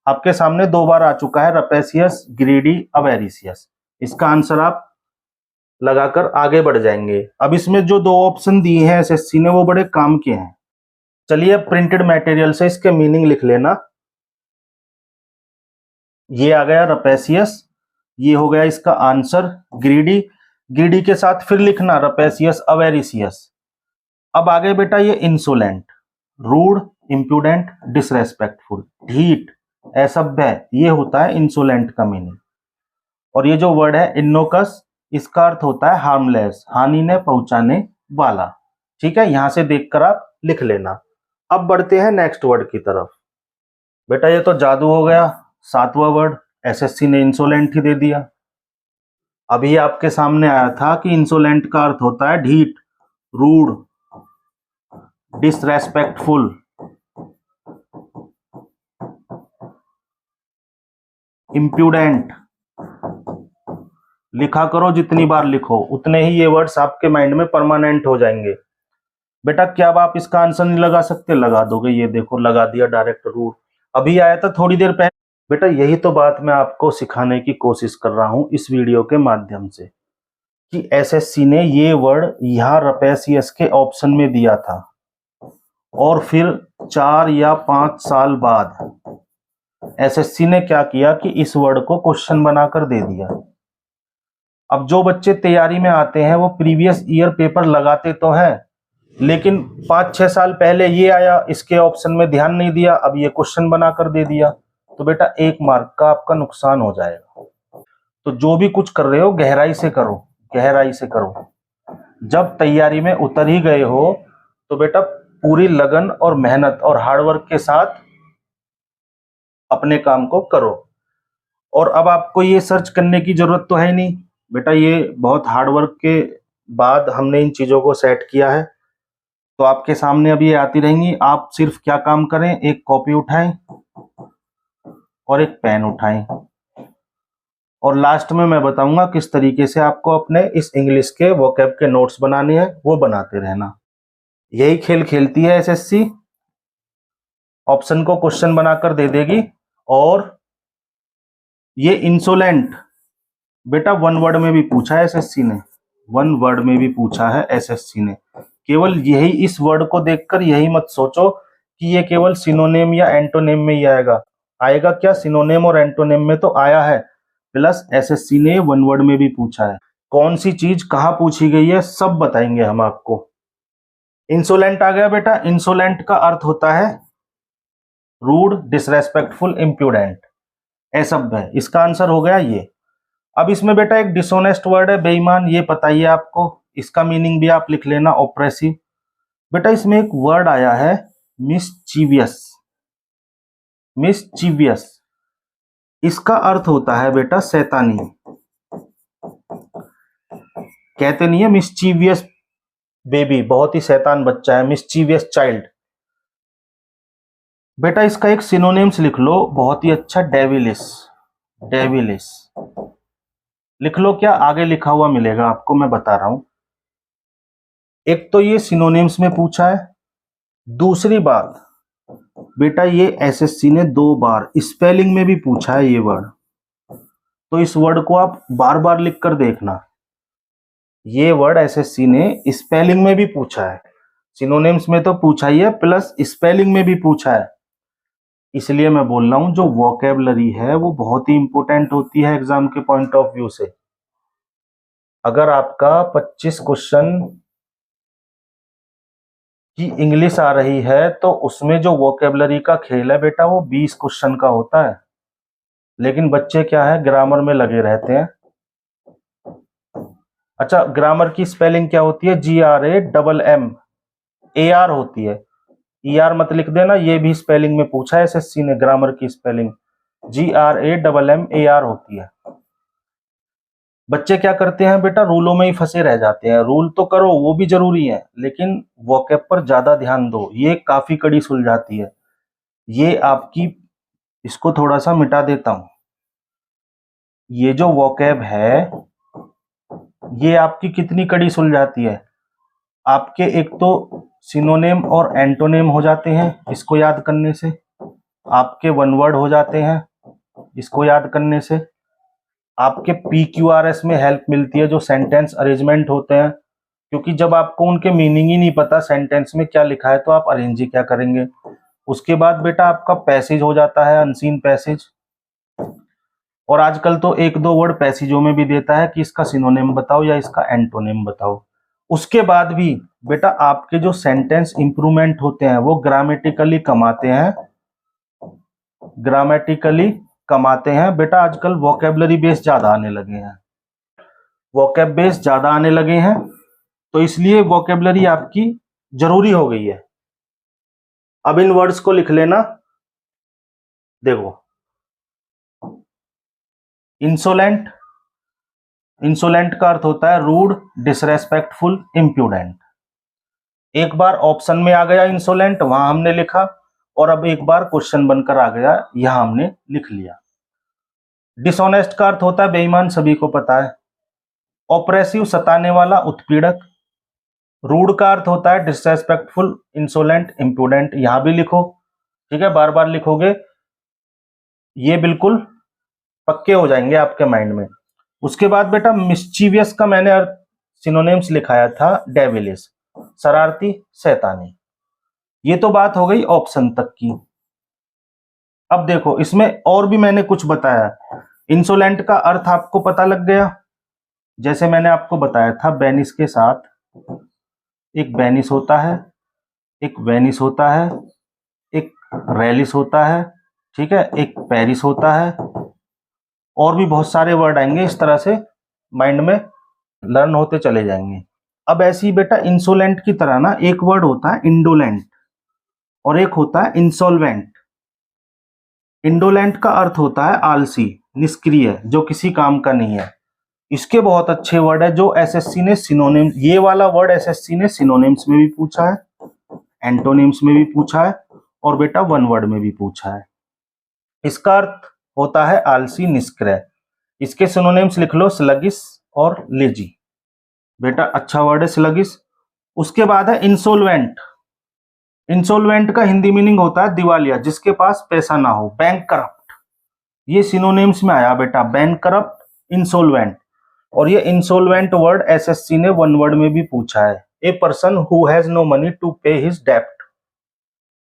A: आपके सामने दो बार आ चुका है, रपेसियस, ग्रीडी, अवेरिसियस। इसका आंसर आप लगाकर आगे बढ़ जाएंगे। अब इसमें जो दो ऑप्शन दिए हैं एसएससी ने वो बड़े काम के हैं। चलिए प्रिंटेड मटेरियल से इसके मीनिंग लिख लेना। ये आ गया रपेसियस, ये हो गया इसका आंसर ग्रीडी। ग्रीडी के साथ फिर लिखना रपेसियस, अवेरिसियस। अब आगे बेटा ये इंसोलेंट, रूड, इम्प्यूडेंट, डिसरेस्पेक्टफुल, ढीठ, असभ्य, ये होता है इंसोलेंट का मीनिंग। और ये जो वर्ड है इनोकस, इसका अर्थ होता है हार्मलेस, हानि ने पहुंचाने वाला। ठीक है, यहां से देखकर आप लिख लेना। अब बढ़ते हैं नेक्स्ट वर्ड की तरफ। बेटा ये तो जादू हो गया, 7वां वर्ड एसएससी ने इंसोलेंट ही दे दिया। अभी आपके सामने आया था कि इंसोलेंट का अर्थ होता है ढीठ, रूड, डिसरेस्पेक्टफुल, इम्प्यूडेंट। लिखा करो, जितनी बार लिखो उतने ही ये वर्ड्स आपके माइंड में परमानेंट हो जाएंगे। बेटा क्या अब आप इसका आंसर नहीं लगा सकते? लगा दोगे, ये देखो लगा दिया डायरेक्ट, रूड। अभी आया था थोड़ी देर पहले। बेटा यही तो बात मैं आपको सिखाने की कोशिश कर रहा हूं इस वीडियो के माध्यम से, कि एसएससी ने ये वर्ड यहां रपेसियस के ऑप्शन में दिया था और फिर 4 या 5 साल बाद एसएससी ने क्या किया कि इस वर्ड को क्वेश्चन बनाकर दे दिया। अब जो बच्चे तैयारी में आते हैं वो प्रीवियस ईयर पेपर लगाते तो हैं, लेकिन 5-6 साल पहले ये आया, इसके ऑप्शन में ध्यान नहीं दिया, अब ये क्वेश्चन बनाकर दे दिया, तो बेटा 1 मार्क का आपका नुकसान हो जाएगा। तो जो भी कुछ कर रहे हो गहराई से करो, गहराई से करो। जब तैयारी में उतर ही गए हो तो बेटा पूरी लगन और मेहनत और हार्डवर्क के साथ अपने काम को करो। और अब आपको ये सर्च करने की जरूरत तो है नहीं बेटा, ये बहुत हार्डवर्क के बाद हमने इन चीजों को सेट किया है, तो आपके सामने अब ये आती रहेंगी। आप सिर्फ क्या काम करें, एक कॉपी उठाएं और एक पेन उठाएं, और लास्ट में मैं बताऊंगा किस तरीके से आपको अपने इस इंग्लिश के वोकैब के नोट्स बनाने हैं, वो बनाते रहना। यही खेल खेलती है एसएससी, ऑप्शन को क्वेश्चन बनाकर दे देगी। और ये इंसोलेंट बेटा 1 वर्ड में भी पूछा है एसएससी ने, 1 वर्ड में भी पूछा है एसएससी ने। केवल यही, इस वर्ड को देखकर यही मत सोचो कि ये केवल सिनोनिम या एंटोनिम में ही आएगा। आएगा क्या, सिनोनिम और एंटोनिम में तो आया है, प्लस एसएससी ने 1 वर्ड में भी पूछा है। कौन सी चीज कहाँ पूछी गई है सब बताएंगे हम आपको। इंसोलेंट आ गया बेटा, इंसोलेंट का अर्थ होता है रूड, डिसरेस्पेक्टफुल, इम्प्यूडेंट, असभ्य है। इसका आंसर हो गया ये। अब इसमें बेटा एक डिसऑनेस्ट वर्ड है, बेईमान, ये पता ही है आपको, इसका मीनिंग भी आप लिख लेना, ऑप्रेसिव। बेटा इसमें एक वर्ड आया है मिसचीवियस, मिसचीवियस, इसका अर्थ होता है बेटा शैतानी। कहते नहीं है मिसचीवियस बेबी, बहुत ही शैतान बच्चा है, मिसचीवियस चाइल्ड। बेटा इसका एक सिनोनिम्स लिख लो, बहुत ही अच्छा, डेविलिस, डेविलिस लिख लो। क्या आगे लिखा हुआ मिलेगा आपको, मैं बता रहा हूं। एक तो ये सिनोनिम्स में पूछा है, दूसरी बात बेटा ये एसएससी ने 2 बार स्पेलिंग में भी पूछा है ये वर्ड, तो इस वर्ड को आप बार बार लिख कर देखना। ये वर्ड एसएससी ने स्पेलिंग में भी पूछा है, सिनोनिम्स में तो पूछा ही है, प्लस स्पेलिंग में भी पूछा है। इसलिए मैं बोल रहा हूं जो वोकैबुलरी है वो बहुत ही इंपॉर्टेंट होती है एग्जाम के पॉइंट ऑफ व्यू से। अगर आपका 25 क्वेश्चन की इंग्लिश आ रही है तो उसमें जो वोकैबुलरी का खेल है बेटा वो 20 क्वेश्चन का होता है। लेकिन बच्चे क्या है, ग्रामर में लगे रहते हैं। अच्छा, ग्रामर की स्पेलिंग क्या होती है, GRAMMAR होती है, ER मत लिख देना, ये भी स्पेलिंग में पूछा है एसएससी ने, ग्रामर की स्पेलिंग GRAMMAR होती है। बच्चे क्या करते हैं बेटा, रूलों में ही फंसे रह जाते हैं। रूल तो करो, वो भी जरूरी है, लेकिन वोकैब पर ज्यादा ध्यान दो, ये काफी कड़ी सुलझाती है। ये आपकी, इसको थोड़ा सा मिटा देता हूं। ये जो वोकैब है ये आपकी कितनी कड़ी सुलझाती है। आपके एक तो सिनोनिम और एंटोनिम हो जाते हैं इसको याद करने से, आपके 1 वर्ड हो जाते हैं इसको याद करने से, आपके PQRS में हेल्प मिलती है जो सेंटेंस अरेंजमेंट होते हैं, क्योंकि जब आपको उनके मीनिंग ही नहीं पता सेंटेंस में क्या लिखा है तो आप अरेंज ही क्या करेंगे। उसके बाद बेटा आपका पैसेज हो जाता है, अनसीन पैसेज, और आजकल तो 1-2 वर्ड पैसेजों में भी देता है कि इसका सिनोनिम बताओ या इसका एंटोनिम बताओ। उसके बाद भी बेटा आपके जो सेंटेंस इंप्रूवमेंट होते हैं वो ग्रामेटिकली कमाते हैं, ग्रामेटिकली कमाते हैं। बेटा आजकल वोकैबुलरी बेस ज्यादा आने लगे हैं, वोकैब बेस ज्यादा आने लगे हैं, तो इसलिए वोकैबुलरी आपकी जरूरी हो गई है। अब इन वर्ड्स को लिख लेना। देखो, इंसोलेंट, इंसोलेंट का अर्थ होता है रूड, डिसरेस्पेक्टफुल, इम्प्यूडेंट। एक बार ऑप्शन में आ गया इंसोलेंट, वहां हमने लिखा, और अब एक बार क्वेश्चन बनकर आ गया, यहां हमने लिख लिया। डिसऑनेस्ट का अर्थ होता है बेईमान, सभी को पता है। ऑपरेसिव, सताने वाला, उत्पीड़क। रूड का अर्थ होता है डिसरेस्पेक्टफुल, इंसोलेंट, इम्प्रूडेंट। यहां भी लिखो, ठीक है, बार बार लिखोगे, ये बिल्कुल पक्के हो जाएंगे आपके माइंड में। उसके बाद बेटा मिस्चीवियस का मैंने सिनोनिम्स लिखाया था, डेविलिश, शरारती, शैतानी। ये तो बात हो गई ऑप्शन तक की। अब देखो, इसमें और भी मैंने कुछ बताया। इंसोलेंट का अर्थ आपको पता लग गया, जैसे मैंने आपको बताया था, बेनिस के साथ एक बेनिस होता है, एक वेनिस होता है, एक रेलिस होता है, ठीक है, एक पेरिस होता है, और भी बहुत सारे वर्ड आएंगे। इस तरह से माइंड में लर्न होते चले जाएंगे। अब ऐसे ही बेटा इंसोलेंट की तरह ना एक वर्ड होता है इंडोलेंट, और एक होता है इंसॉल्वेंट। इंडोलेंट का अर्थ होता है आलसी, निष्क्रिय, जो किसी काम का नहीं है। इसके बहुत अच्छे वर्ड है जो एसएससी ने सिनोनिम, ये वाला वर्ड एसएससी ने सिनोनिम्स में भी पूछा है, एंटोनिम्स में भी पूछा है, और बेटा वन वर्ड में भी पूछा है। इसका अर्थ होता है आलसी, निष्क्रिय। इसके सिनोनिम्स लिख लो, स्लगिश और लेजी। बेटा अच्छा वर्ड है स्लगिश। उसके बाद है इंसोल्वेंट। इंसोल्वेंट का हिंदी मीनिंग होता है दिवालिया, जिसके पास पैसा ना हो, बैंक करप्ट। ये सिनोनिम्स में आया बेटा, बैंक करप्ट, इंसोल्वेंट। और ये इंसोल्वेंट वर्ड एसएससी ने वन वर्ड में भी पूछा है। A person who has no money to pay his डेप्ट,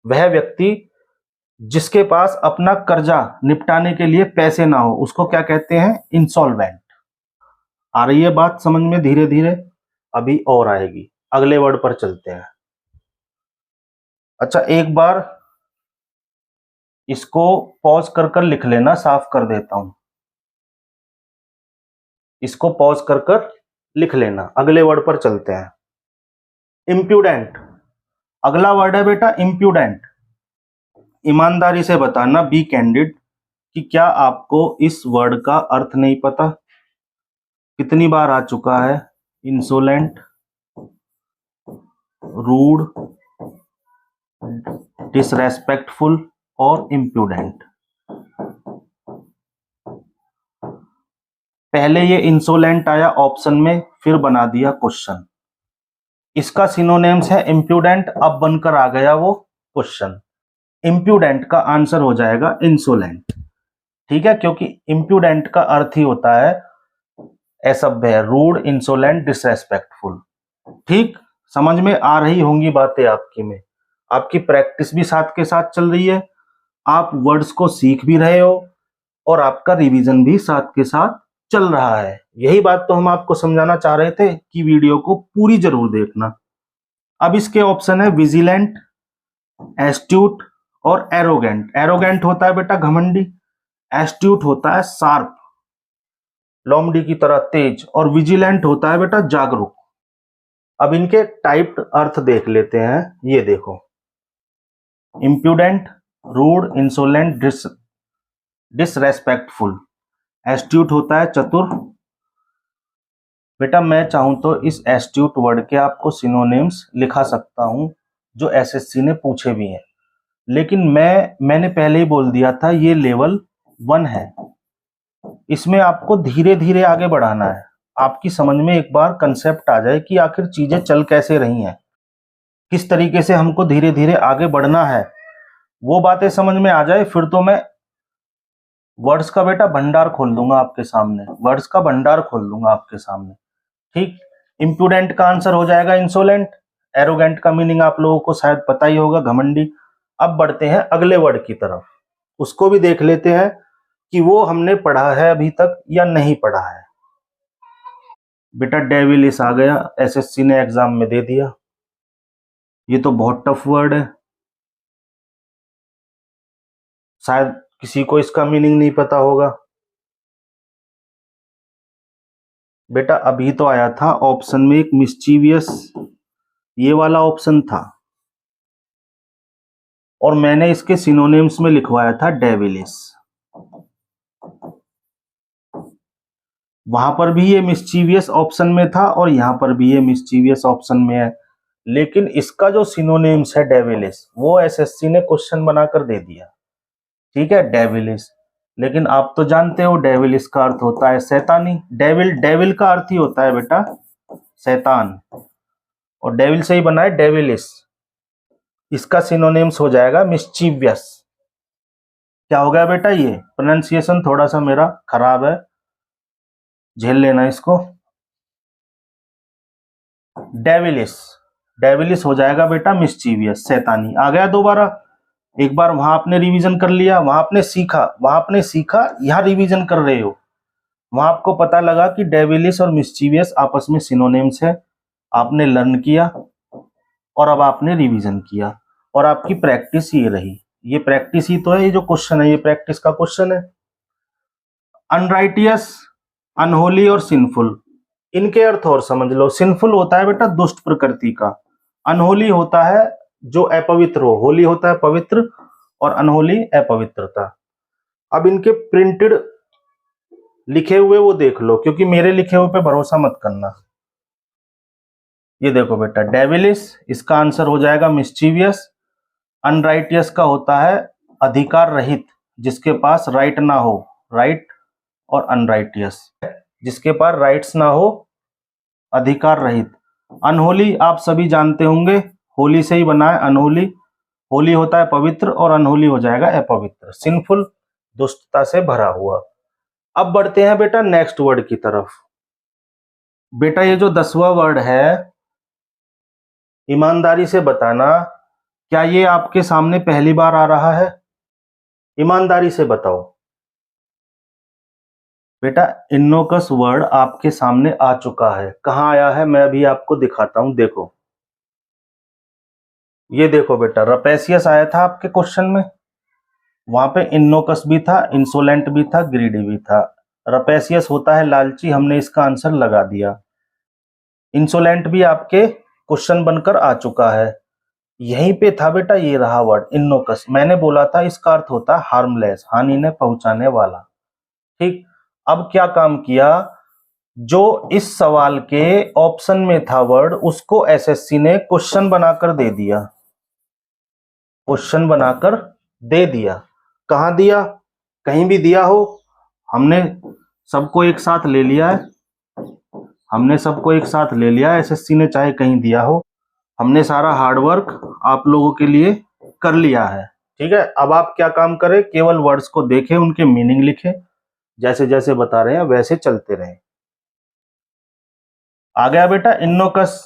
A: वह व्यक्ति जिसके पास अपना कर्जा निपटाने के लिए पैसे ना हो, उसको क्या कहते हैं? इंसॉल्वेंट। आ रही है बात समझ में धीरे धीरे, अभी और आएगी। अगले वर्ड पर चलते हैं। अच्छा, एक बार इसको पॉज कर कर लिख लेना, साफ कर देता हूं। इसको पॉज कर कर लिख लेना, अगले वर्ड पर चलते हैं। इम्प्यूडेंट, अगला वर्ड है बेटा इम्प्यूडेंट। ईमानदारी से बताना, बी कैंडिड, कि क्या आपको इस वर्ड का अर्थ नहीं पता? कितनी बार आ चुका है? इंसोलेंट, रूड, डिसरेस्पेक्टफुल और इम्प्यूडेंट। पहले ये इंसोलेंट आया ऑप्शन में, फिर बना दिया क्वेश्चन। इसका सिनोनिम्स है इम्प्यूडेंट, अब बनकर आ गया वो क्वेश्चन। इम्प्यूडेंट का आंसर हो जाएगा इंसोलेंट, ठीक है, क्योंकि इम्प्यूडेंट का अर्थ ही होता है असभ्य, रूड, इंसोलेंट, डिसरेस्पेक्टफुल। ठीक, समझ में आ रही होंगी बातें आपकी में। आपकी प्रैक्टिस भी साथ के साथ चल रही है, आप वर्ड्स को सीख भी रहे हो, और आपका रिवीजन भी साथ के साथ चल रहा है। यही बात तो हम आपको समझाना चाह रहे थे कि वीडियो को पूरी जरूर देखना। अब इसके ऑप्शन है विजिलेंट, एस्ट्यूट और एरोगेंट। एरोगेंट होता है बेटा घमंडी, एस्ट्यूट होता है शार्प, लोमड़ी की तरह तेज, और विजिलेंट होता है बेटा जागरूक। अब इनके टाइप अर्थ देख लेते हैं, ये देखो, impudent, rude, insolent, disrespectful. Astute होता है चतुर। बेटा मैं चाहूं तो इस एस्ट्यूट वर्ड के आपको सिनोनिम्स लिखा सकता हूं, जो एसएससी ने पूछे भी हैं, लेकिन मैंने पहले ही बोल दिया था ये लेवल 1 है। इसमें आपको धीरे धीरे आगे बढ़ाना है। आपकी समझ में एक बार कंसेप्ट आ जाए कि आखिर चीजें चल कैसे रही हैं, किस तरीके से हमको धीरे धीरे आगे बढ़ना है, वो बातें समझ में आ जाए, फिर तो मैं वर्ड्स का बेटा भंडार खोल दूंगा आपके सामने, वर्ड्स का भंडार खोल दूंगा आपके सामने। ठीक, इंप्रूडेंट का आंसर हो जाएगा इंसोलेंट। एरोगेंट का मीनिंग आप लोगों को शायद पता ही होगा, घमंडी। अब बढ़ते हैं अगले वर्ड की तरफ, उसको भी देख लेते हैं कि वो हमने पढ़ा है अभी तक या नहीं पढ़ा है। बेटा डेविलिस आ गया, एसएससी ने एग्जाम में दे दिया। ये तो बहुत टफ वर्ड है, शायद किसी को इसका मीनिंग नहीं पता होगा। बेटा अभी तो आया था ऑप्शन में एक मिस्चीवियस, ये वाला ऑप्शन था, और मैंने इसके सिनोनिम्स में लिखवाया था डेविलिश। वहां पर भी ये मिस्चीवियस ऑप्शन में था और यहां पर भी ये मिस्चीवियस ऑप्शन में है, लेकिन इसका जो सिनोनिम्स है डेविलिश, वो एसएससी ने क्वेश्चन बनाकर दे दिया। ठीक है, डेविलिश। लेकिन आप तो जानते हो डेविलिश का अर्थ होता है शैतानी। डेविल, डेविल का अर्थ ही होता है बेटा शैतान, और डेविल से ही बना है डेविलिश। इसका सिनोनिम्स हो जाएगा मिस्चीवियस। क्या हो गया बेटा, ये प्रोनाउंसिएशन थोड़ा सा मेरा खराब है, झेल लेना इसको। डेविलिश, डेविलिश हो जाएगा बेटा मिस्चीवियस, शैतानी। आ गया दोबारा? एक बार वहां आपने रिवीजन कर लिया, वहां आपने सीखा, यहाँ रिवीजन कर रहे हो। वहां आपको पता लगा कि डेविलिश और मिस्चीवियस आपस में सिनोनिम्स है, आपने लर्न किया और अब आपने रिवीजन किया, और आपकी प्रैक्टिस ये रही। ये प्रैक्टिस ही तो है, ये जो क्वेश्चन है ये प्रैक्टिस का क्वेश्चन है। अनराइटियस, अनहोली और सिंफुल, इनके अर्थ और समझ लो। सिंफुल होता है बेटा दुष्ट प्रकृति का, अनहोली होता है जो अपवित्र हो, होली होता है पवित्र और अनहोली अपवित्रता। अब इनके प्रिंटेड लिखे हुए वो देख लो, क्योंकि मेरे लिखे हुए पे भरोसा मत करना। ये देखो बेटा, डेविलिश इसका आंसर हो जाएगा मिस्चीवियस। अनराइटियस का होता है अधिकार रहित, जिसके पास राइट ना हो, राइट, और अनराइटियस जिसके पास राइट्स ना हो, अधिकार रहित। अनहोली आप सभी जानते होंगे, होली से ही बना है अनहोली। होली होता है पवित्र और अनहोली हो जाएगा अपवित्र। सिंफुल दुष्टता से भरा हुआ। अब बढ़ते हैं बेटा नेक्स्ट वर्ड की तरफ। बेटा ये जो 10वां वर्ड है, ईमानदारी से बताना, क्या ये आपके सामने पहली बार आ रहा है? ईमानदारी से बताओ बेटा। इनोकस वर्ड आपके सामने आ चुका है। कहाँ आया है मैं अभी आपको दिखाता हूं, देखो। ये देखो बेटा, रपेसियस आया था आपके क्वेश्चन में, वहां पे इनोकस भी था, इंसोलेंट भी था, ग्रीडी भी था। रपेसियस होता है लालची, हमने इसका आंसर लगा दिया। इंसोलेंट भी आपके क्वेश्चन बनकर आ चुका है। यहीं पे था बेटा, ये रहा वर्ड इनोकस। मैंने बोला था इसका अर्थ होता है हार्मलेस, हानि ने पहुंचाने वाला। ठीक, अब क्या काम किया, जो इस सवाल के ऑप्शन में था वर्ड, उसको एसएससी ने क्वेश्चन बनाकर दे दिया। क्वेश्चन बनाकर दे दिया। कहां दिया? कहीं भी दिया हो, हमने सबको एक साथ ले लिया है। हमने सबको एक साथ ले लिया, एसएससी ने चाहे कहीं दिया हो। हमने सारा हार्डवर्क आप लोगों के लिए कर लिया है। ठीक है, अब आप क्या काम करें, केवल वर्ड्स को देखें, उनके मीनिंग लिखें, जैसे जैसे बता रहे हैं वैसे चलते रहें। आ गया बेटा इनोकस।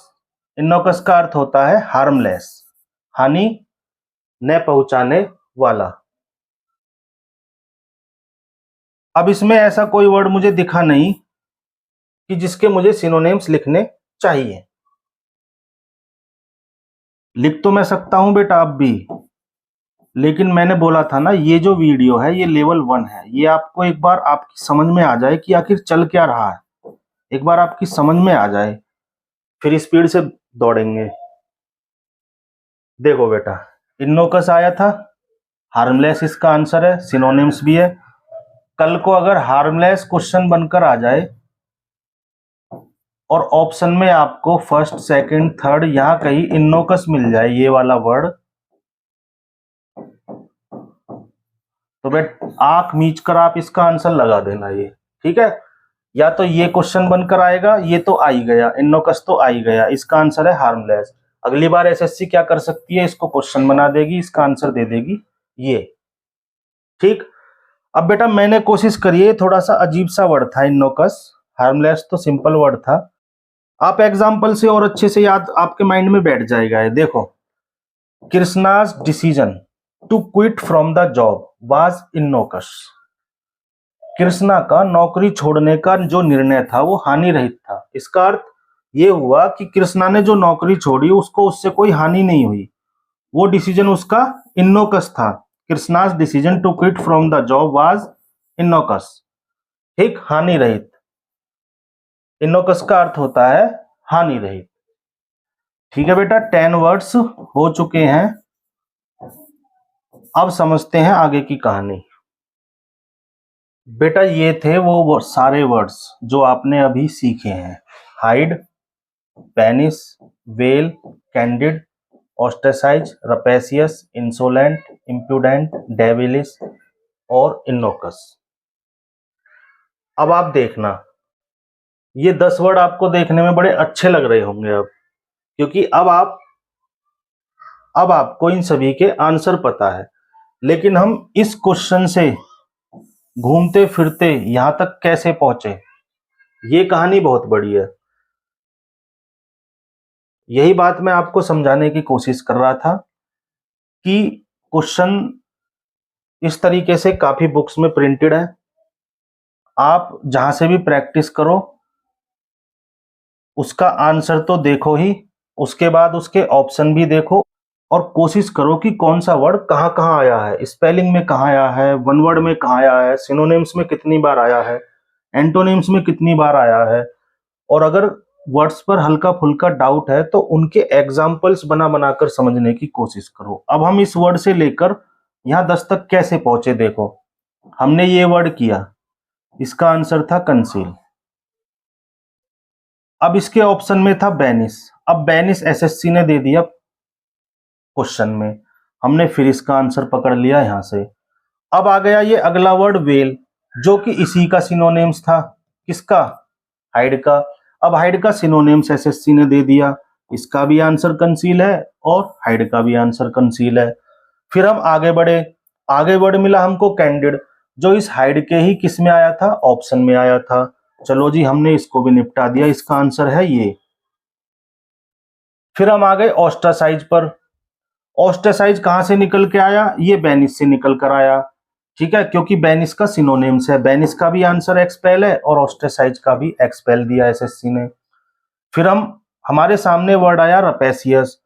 A: इनोकस का अर्थ होता है हार्मलेस, हानि न पहुंचाने वाला। अब इसमें ऐसा कोई वर्ड मुझे दिखा नहीं कि जिसके मुझे सिनोनिम्स लिखने चाहिए। लिख तो मैं सकता हूं बेटा अब भी, लेकिन मैंने बोला था ना, ये जो वीडियो है ये लेवल 1 है। ये आपको एक बार आपकी समझ में आ जाए कि आखिर चल क्या रहा है, एक बार आपकी समझ में आ जाए, फिर स्पीड से दौड़ेंगे। देखो बेटा, इनोकस आया था, हार्मलेस इसका आंसर है, सिनोनिम्स भी है। कल को अगर हार्मलेस क्वेश्चन बनकर आ जाए और ऑप्शन में आपको फर्स्ट, सेकंड, थर्ड यहां कहीं इनोकस मिल जाए, ये वाला वर्ड, तो बेट आंख मीच कर आप इसका आंसर लगा देना ये। ठीक है, या तो ये क्वेश्चन बनकर आएगा, ये तो आ ही गया, इनोकस तो आ ही गया, इसका आंसर है हार्मलेस। अगली बार एसएससी क्या कर सकती है, इसको क्वेश्चन बना देगी, इसका आंसर दे देगी ये। ठीक, अब बेटा मैंने कोशिश करी है, थोड़ा सा अजीब सा वर्ड था इनोकस, हार्मलेस तो सिंपल वर्ड था। आप एग्जाम्पल से और अच्छे से याद आपके माइंड में बैठ जाएगा। ये देखो, Krishna's decision to quit from the job was innocuous. Krishna का नौकरी छोड़ने का जो निर्णय था वो हानि रहित था। इसका अर्थ ये हुआ कि कृष्णा ने जो नौकरी छोड़ी उसको उससे कोई हानि नहीं हुई, वो डिसीजन उसका इनोकस था। Krishna's decision to quit from the job was innocuous. ठीक, हानि रहित। इनोकस का अर्थ होता है हानि रहित। ठीक है बेटा, 10 वर्ड्स हो चुके हैं। अब समझते हैं आगे की कहानी। बेटा ये थे वो सारे वर्ड्स जो आपने अभी सीखे हैं। हाइड, पेनिस, वेल, candid, ostracise, rapacious, insolent, impudent, devilish और इनोकस। अब आप देखना, ये 10 वर्ड आपको देखने में बड़े अच्छे लग रहे होंगे अब, क्योंकि अब आपको इन सभी के आंसर पता है। लेकिन हम इस क्वेश्चन से घूमते फिरते यहां तक कैसे पहुंचे, ये कहानी बहुत बड़ी है। यही बात मैं आपको समझाने की कोशिश कर रहा था कि क्वेश्चन इस तरीके से काफी बुक्स में प्रिंटेड है। आप जहां से भी प्रैक्टिस करो उसका आंसर तो देखो ही, उसके बाद उसके ऑप्शन भी देखो और कोशिश करो कि कौन सा वर्ड कहाँ कहाँ आया है, स्पेलिंग में कहाँ आया है, वन वर्ड में कहाँ आया है, सिनोनिम्स में कितनी बार आया है, एंटोनिम्स में कितनी बार आया है। और अगर वर्ड्स पर हल्का फुल्का डाउट है तो उनके एग्जाम्पल्स बना बनाकर समझने की कोशिश करो। अब हम इस वर्ड से लेकर यहाँ 10 तक कैसे पहुंचे देखो। हमने ये वर्ड किया, इसका आंसर था कंसील। अब इसके ऑप्शन में था बेनिस। अब बेनिस एसएससी ने दे दिया क्वेश्चन में, हमने फिर इसका आंसर पकड़ लिया यहां से। अब आ गया ये अगला वर्ड वेल, जो कि इसी का सिनोनिम्स था, किसका, हाइड का। अब हाइड का सिनोनिम्स एसएससी ने दे दिया, इसका भी आंसर कंसील है और हाइड का भी आंसर कंसील है। फिर हम आगे बढ़े, आगे वर्ड मिला हमको कैंडिड, जो इस हाइड के ही किस में आया था, ऑप्शन में आया था। चलो जी, हमने इसको भी निपटा दिया, इसका आंसर है ये। फिर हम आ गए ऑस्ट्रासाइज पर। ऑस्ट्रासाइज कहां से निकल के आया, ये बेनिस से निकल कर आया। ठीक है, क्योंकि बेनिस का सिनोनिम्स है। बेनिस का भी आंसर एक्सपेल है और ऑस्ट्रासाइज का भी एक्सपेल दिया एसएससी ने। फिर हमारे सामने वर्ड आया रपेसियस।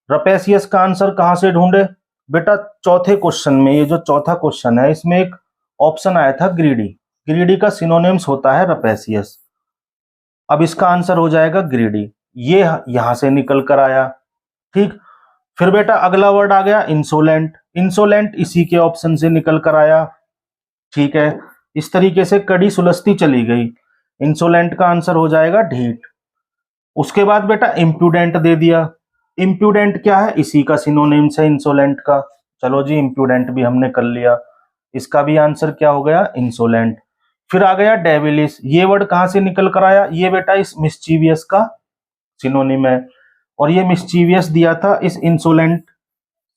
A: रपेसियस का आंसर कहां से ढूंढे बेटा, चौथे क्वेश्चन में, ये जो चौथा क्वेश्चन है इसमें एक ऑप्शन आया था ग्रीडी। ग्रीडी का सिनोनिम्स होता है रपेसियस। अब इसका आंसर हो जाएगा ग्रीडी, ये यहां से निकल कर आया। ठीक, फिर बेटा अगला वर्ड आ गया इंसोलेंट। इंसोलेंट इसी के ऑप्शन से निकल कर आया। ठीक है, इस तरीके से कड़ी सुलझती चली गई। इंसोलेंट का आंसर हो जाएगा ढीठ। उसके बाद बेटा इम्प्यूडेंट दे दिया। इम्प्यूडेंट क्या है, इसी का सिनोनिम्स है इंसोलेंट का। चलो जी, इम्प्यूडेंट भी हमने कर लिया, इसका भी आंसर क्या हो गया, इंसोलेंट। फिर आ गया डेविलिस। ये वर्ड कहां से निकल कर आया, ये बेटा इस मिस्चीवियस का सिनोनिम है और ये मिस्चीवियस दिया था इस इंसोलेंट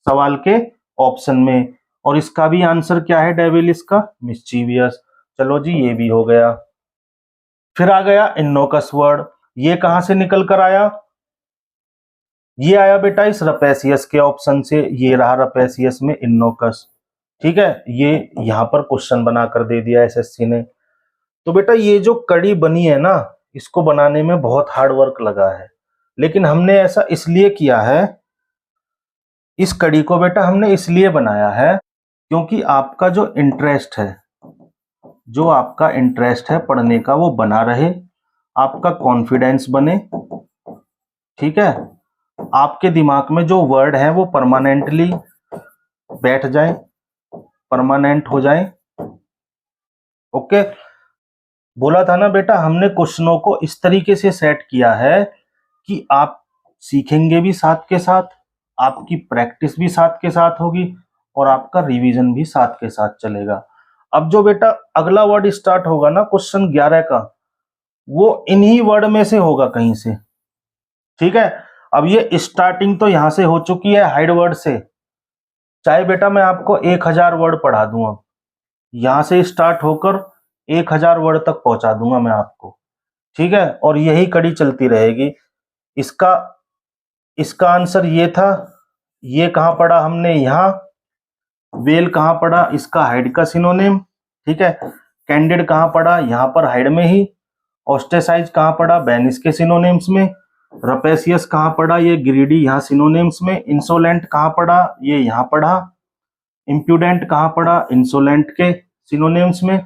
A: सवाल के ऑप्शन में, और इसका भी आंसर क्या है डेविलिस का, मिस्चीवियस। चलो जी, ये भी हो गया। फिर आ गया इनोकस वर्ड। ये कहां से निकल कर आया, ये आया बेटा इस रपेसियस के ऑप्शन से, ये रहा रपेसियस में इनोकस। ठीक है, ये यहां पर क्वेश्चन बनाकर दे दिया एसएससी ने। तो बेटा ये जो कड़ी बनी है ना, इसको बनाने में बहुत हार्ड वर्क लगा है, लेकिन हमने ऐसा इसलिए किया है, इस कड़ी को बेटा हमने इसलिए बनाया है क्योंकि आपका जो इंटरेस्ट है, जो आपका इंटरेस्ट है पढ़ने का, वो बना रहे, आपका कॉन्फिडेंस बने। ठीक है, आपके दिमाग में जो वर्ड है वो परमानेंटली बैठ जाए, परमानेंट हो जाए। ओके, बोला था ना बेटा, हमने क्वेश्चनों को इस तरीके से सेट किया है कि आप सीखेंगे भी साथ के साथ, आपकी प्रैक्टिस भी साथ के साथ होगी और आपका रिवीजन भी साथ के साथ चलेगा। अब जो बेटा अगला वर्ड स्टार्ट होगा ना क्वेश्चन 11 का, वो इन्हीं वर्ड में से होगा कहीं से। ठीक है, अब ये स्टार्टिंग तो यहां से हो चुकी है हाइड वर्ड से, चाहे बेटा मैं आपको 1000 वर्ड पढ़ा दूं, अब यहां से स्टार्ट होकर 1000 वर्ड तक पहुंचा दूंगा मैं आपको। ठीक है, और यही कड़ी चलती रहेगी। इसका इसका आंसर ये था, ये कहां पढ़ा हमने, यहां। वेल कहां पढ़ा, इसका हाइड का सिनोनिम। ठीक है, कैंडिड कहां पढ़ा, यहां पर हाइड में ही। ऑस्ट्रेसाइज कहां पढ़ा, बेनिस के सिनोनिम्स में। रपेसियस कहां पढ़ा, ये ग्रीडी यहाँ सिनोनिम्स में। इंसोलेंट कहां पढ़ा, ये यहाँ पढ़ा। इम्प्यूडेंट कहां पढ़ा, इंसोलेंट के सिनोनिम्स में।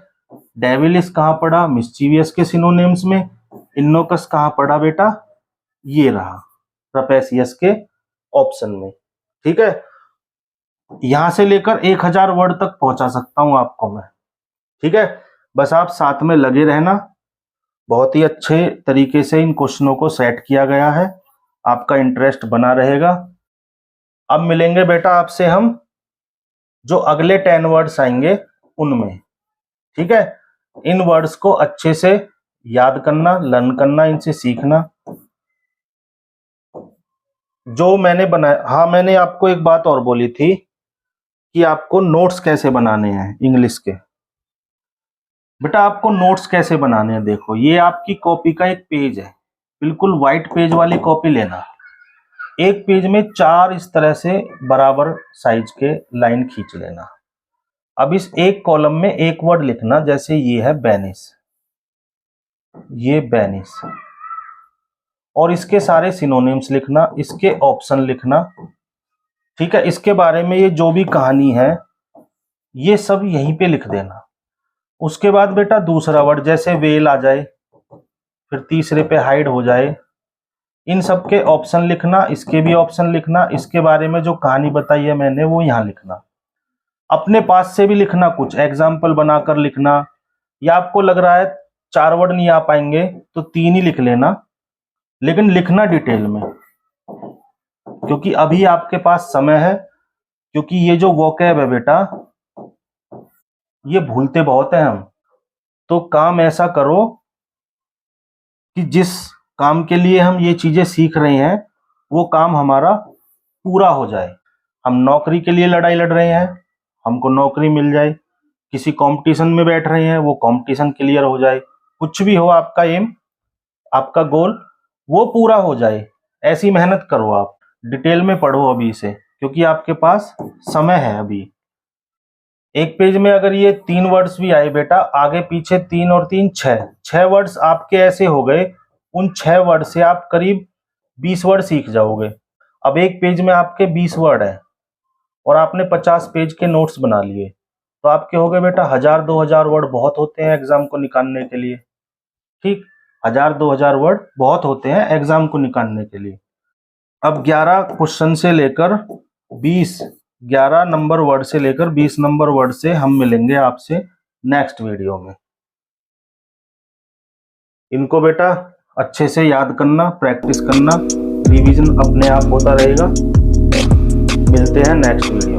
A: डेविलिस कहां पढ़ा, मिस्चीवियस के सिनोनिम्स में। इनोकस कहां पढ़ा बेटा, ये रहा। ट्रपेसियस के ऑप्शन में। ठीक है, यहां से लेकर 1000 वर्ड तक पहुंचा सकता हूं आपको मैं। ठीक है, बस आप साथ में लगे रहना। बहुत ही अच्छे तरीके से इन क्वेश्चनों को सेट किया गया है, आपका इंटरेस्ट बना रहेगा। अब मिलेंगे बेटा आपसे हम जो अगले 10 वर्ड्स आएंगे उनमें। ठीक है, इन वर्ड्स को अच्छे से याद करना, लर्न करना, इनसे सीखना। जो मैंने बनाया, हाँ मैंने आपको एक बात और बोली थी कि आपको नोट्स कैसे बनाने हैं इंग्लिश के। बेटा आपको नोट्स कैसे बनाने हैं, देखो ये आपकी कॉपी का एक पेज है, बिल्कुल व्हाइट पेज वाली कॉपी लेना। एक पेज में 4 इस तरह से बराबर साइज के लाइन खींच लेना। अब इस एक कॉलम में एक वर्ड लिखना, जैसे ये है बेनिस, ये बेनिस, और इसके सारे सिनोनिम्स लिखना, इसके ऑप्शन लिखना। ठीक है, इसके बारे में ये जो भी कहानी है ये सब यहीं पे लिख देना। उसके बाद बेटा दूसरा वर्ड जैसे वेल आ जाए, फिर तीसरे पे हाइड हो जाए, इन सब के ऑप्शन लिखना, इसके भी ऑप्शन लिखना, इसके बारे में जो कहानी बताई है मैंने वो यहाँ लिखना। अपने पास से भी लिखना, कुछ एग्जाम्पल बनाकर लिखना, या आपको लग रहा है 4 वर्ड नहीं आ पाएंगे तो 3 ही लिख लेना, लेकिन लिखना डिटेल में, क्योंकि अभी आपके पास समय है। क्योंकि ये जो वोकैब है बेटा ये भूलते बहुत है हम, तो काम ऐसा करो कि जिस काम के लिए हम ये चीजें सीख रहे हैं वो काम हमारा पूरा हो जाए। हम नौकरी के लिए लड़ाई लड़ रहे हैं, हमको नौकरी मिल जाए, किसी कंपटीशन में बैठ रहे हैं वो कंपटीशन क्लियर हो जाए, कुछ भी हो आपका एम, आपका गोल, वो पूरा हो जाए। ऐसी मेहनत करो आप, डिटेल में पढ़ो अभी से, क्योंकि आपके पास समय है अभी। एक पेज में अगर ये 3 वर्ड्स भी आए बेटा, आगे पीछे 3 और 3 6 वर्ड्स आपके ऐसे हो गए, उन 6 वर्ड से आप करीब 20 वर्ड सीख जाओगे। अब एक पेज में आपके 20 वर्ड है और आपने 50 पेज के नोट्स बना लिए, तो आपके हो गए बेटा 1000-2000 वर्ड बहुत होते हैं एग्जाम को निकालने के लिए। ठीक, 1000-2000 वर्ड बहुत होते हैं एग्जाम को निकालने के लिए। अब 11 क्वेश्चन से लेकर 20, 11 नंबर वर्ड से लेकर 20 नंबर वर्ड से हम मिलेंगे आपसे नेक्स्ट वीडियो में। इनको बेटा अच्छे से याद करना, प्रैक्टिस करना, रिवीजन अपने आप होता रहेगा। मिलते हैं नेक्स्ट वीडियो।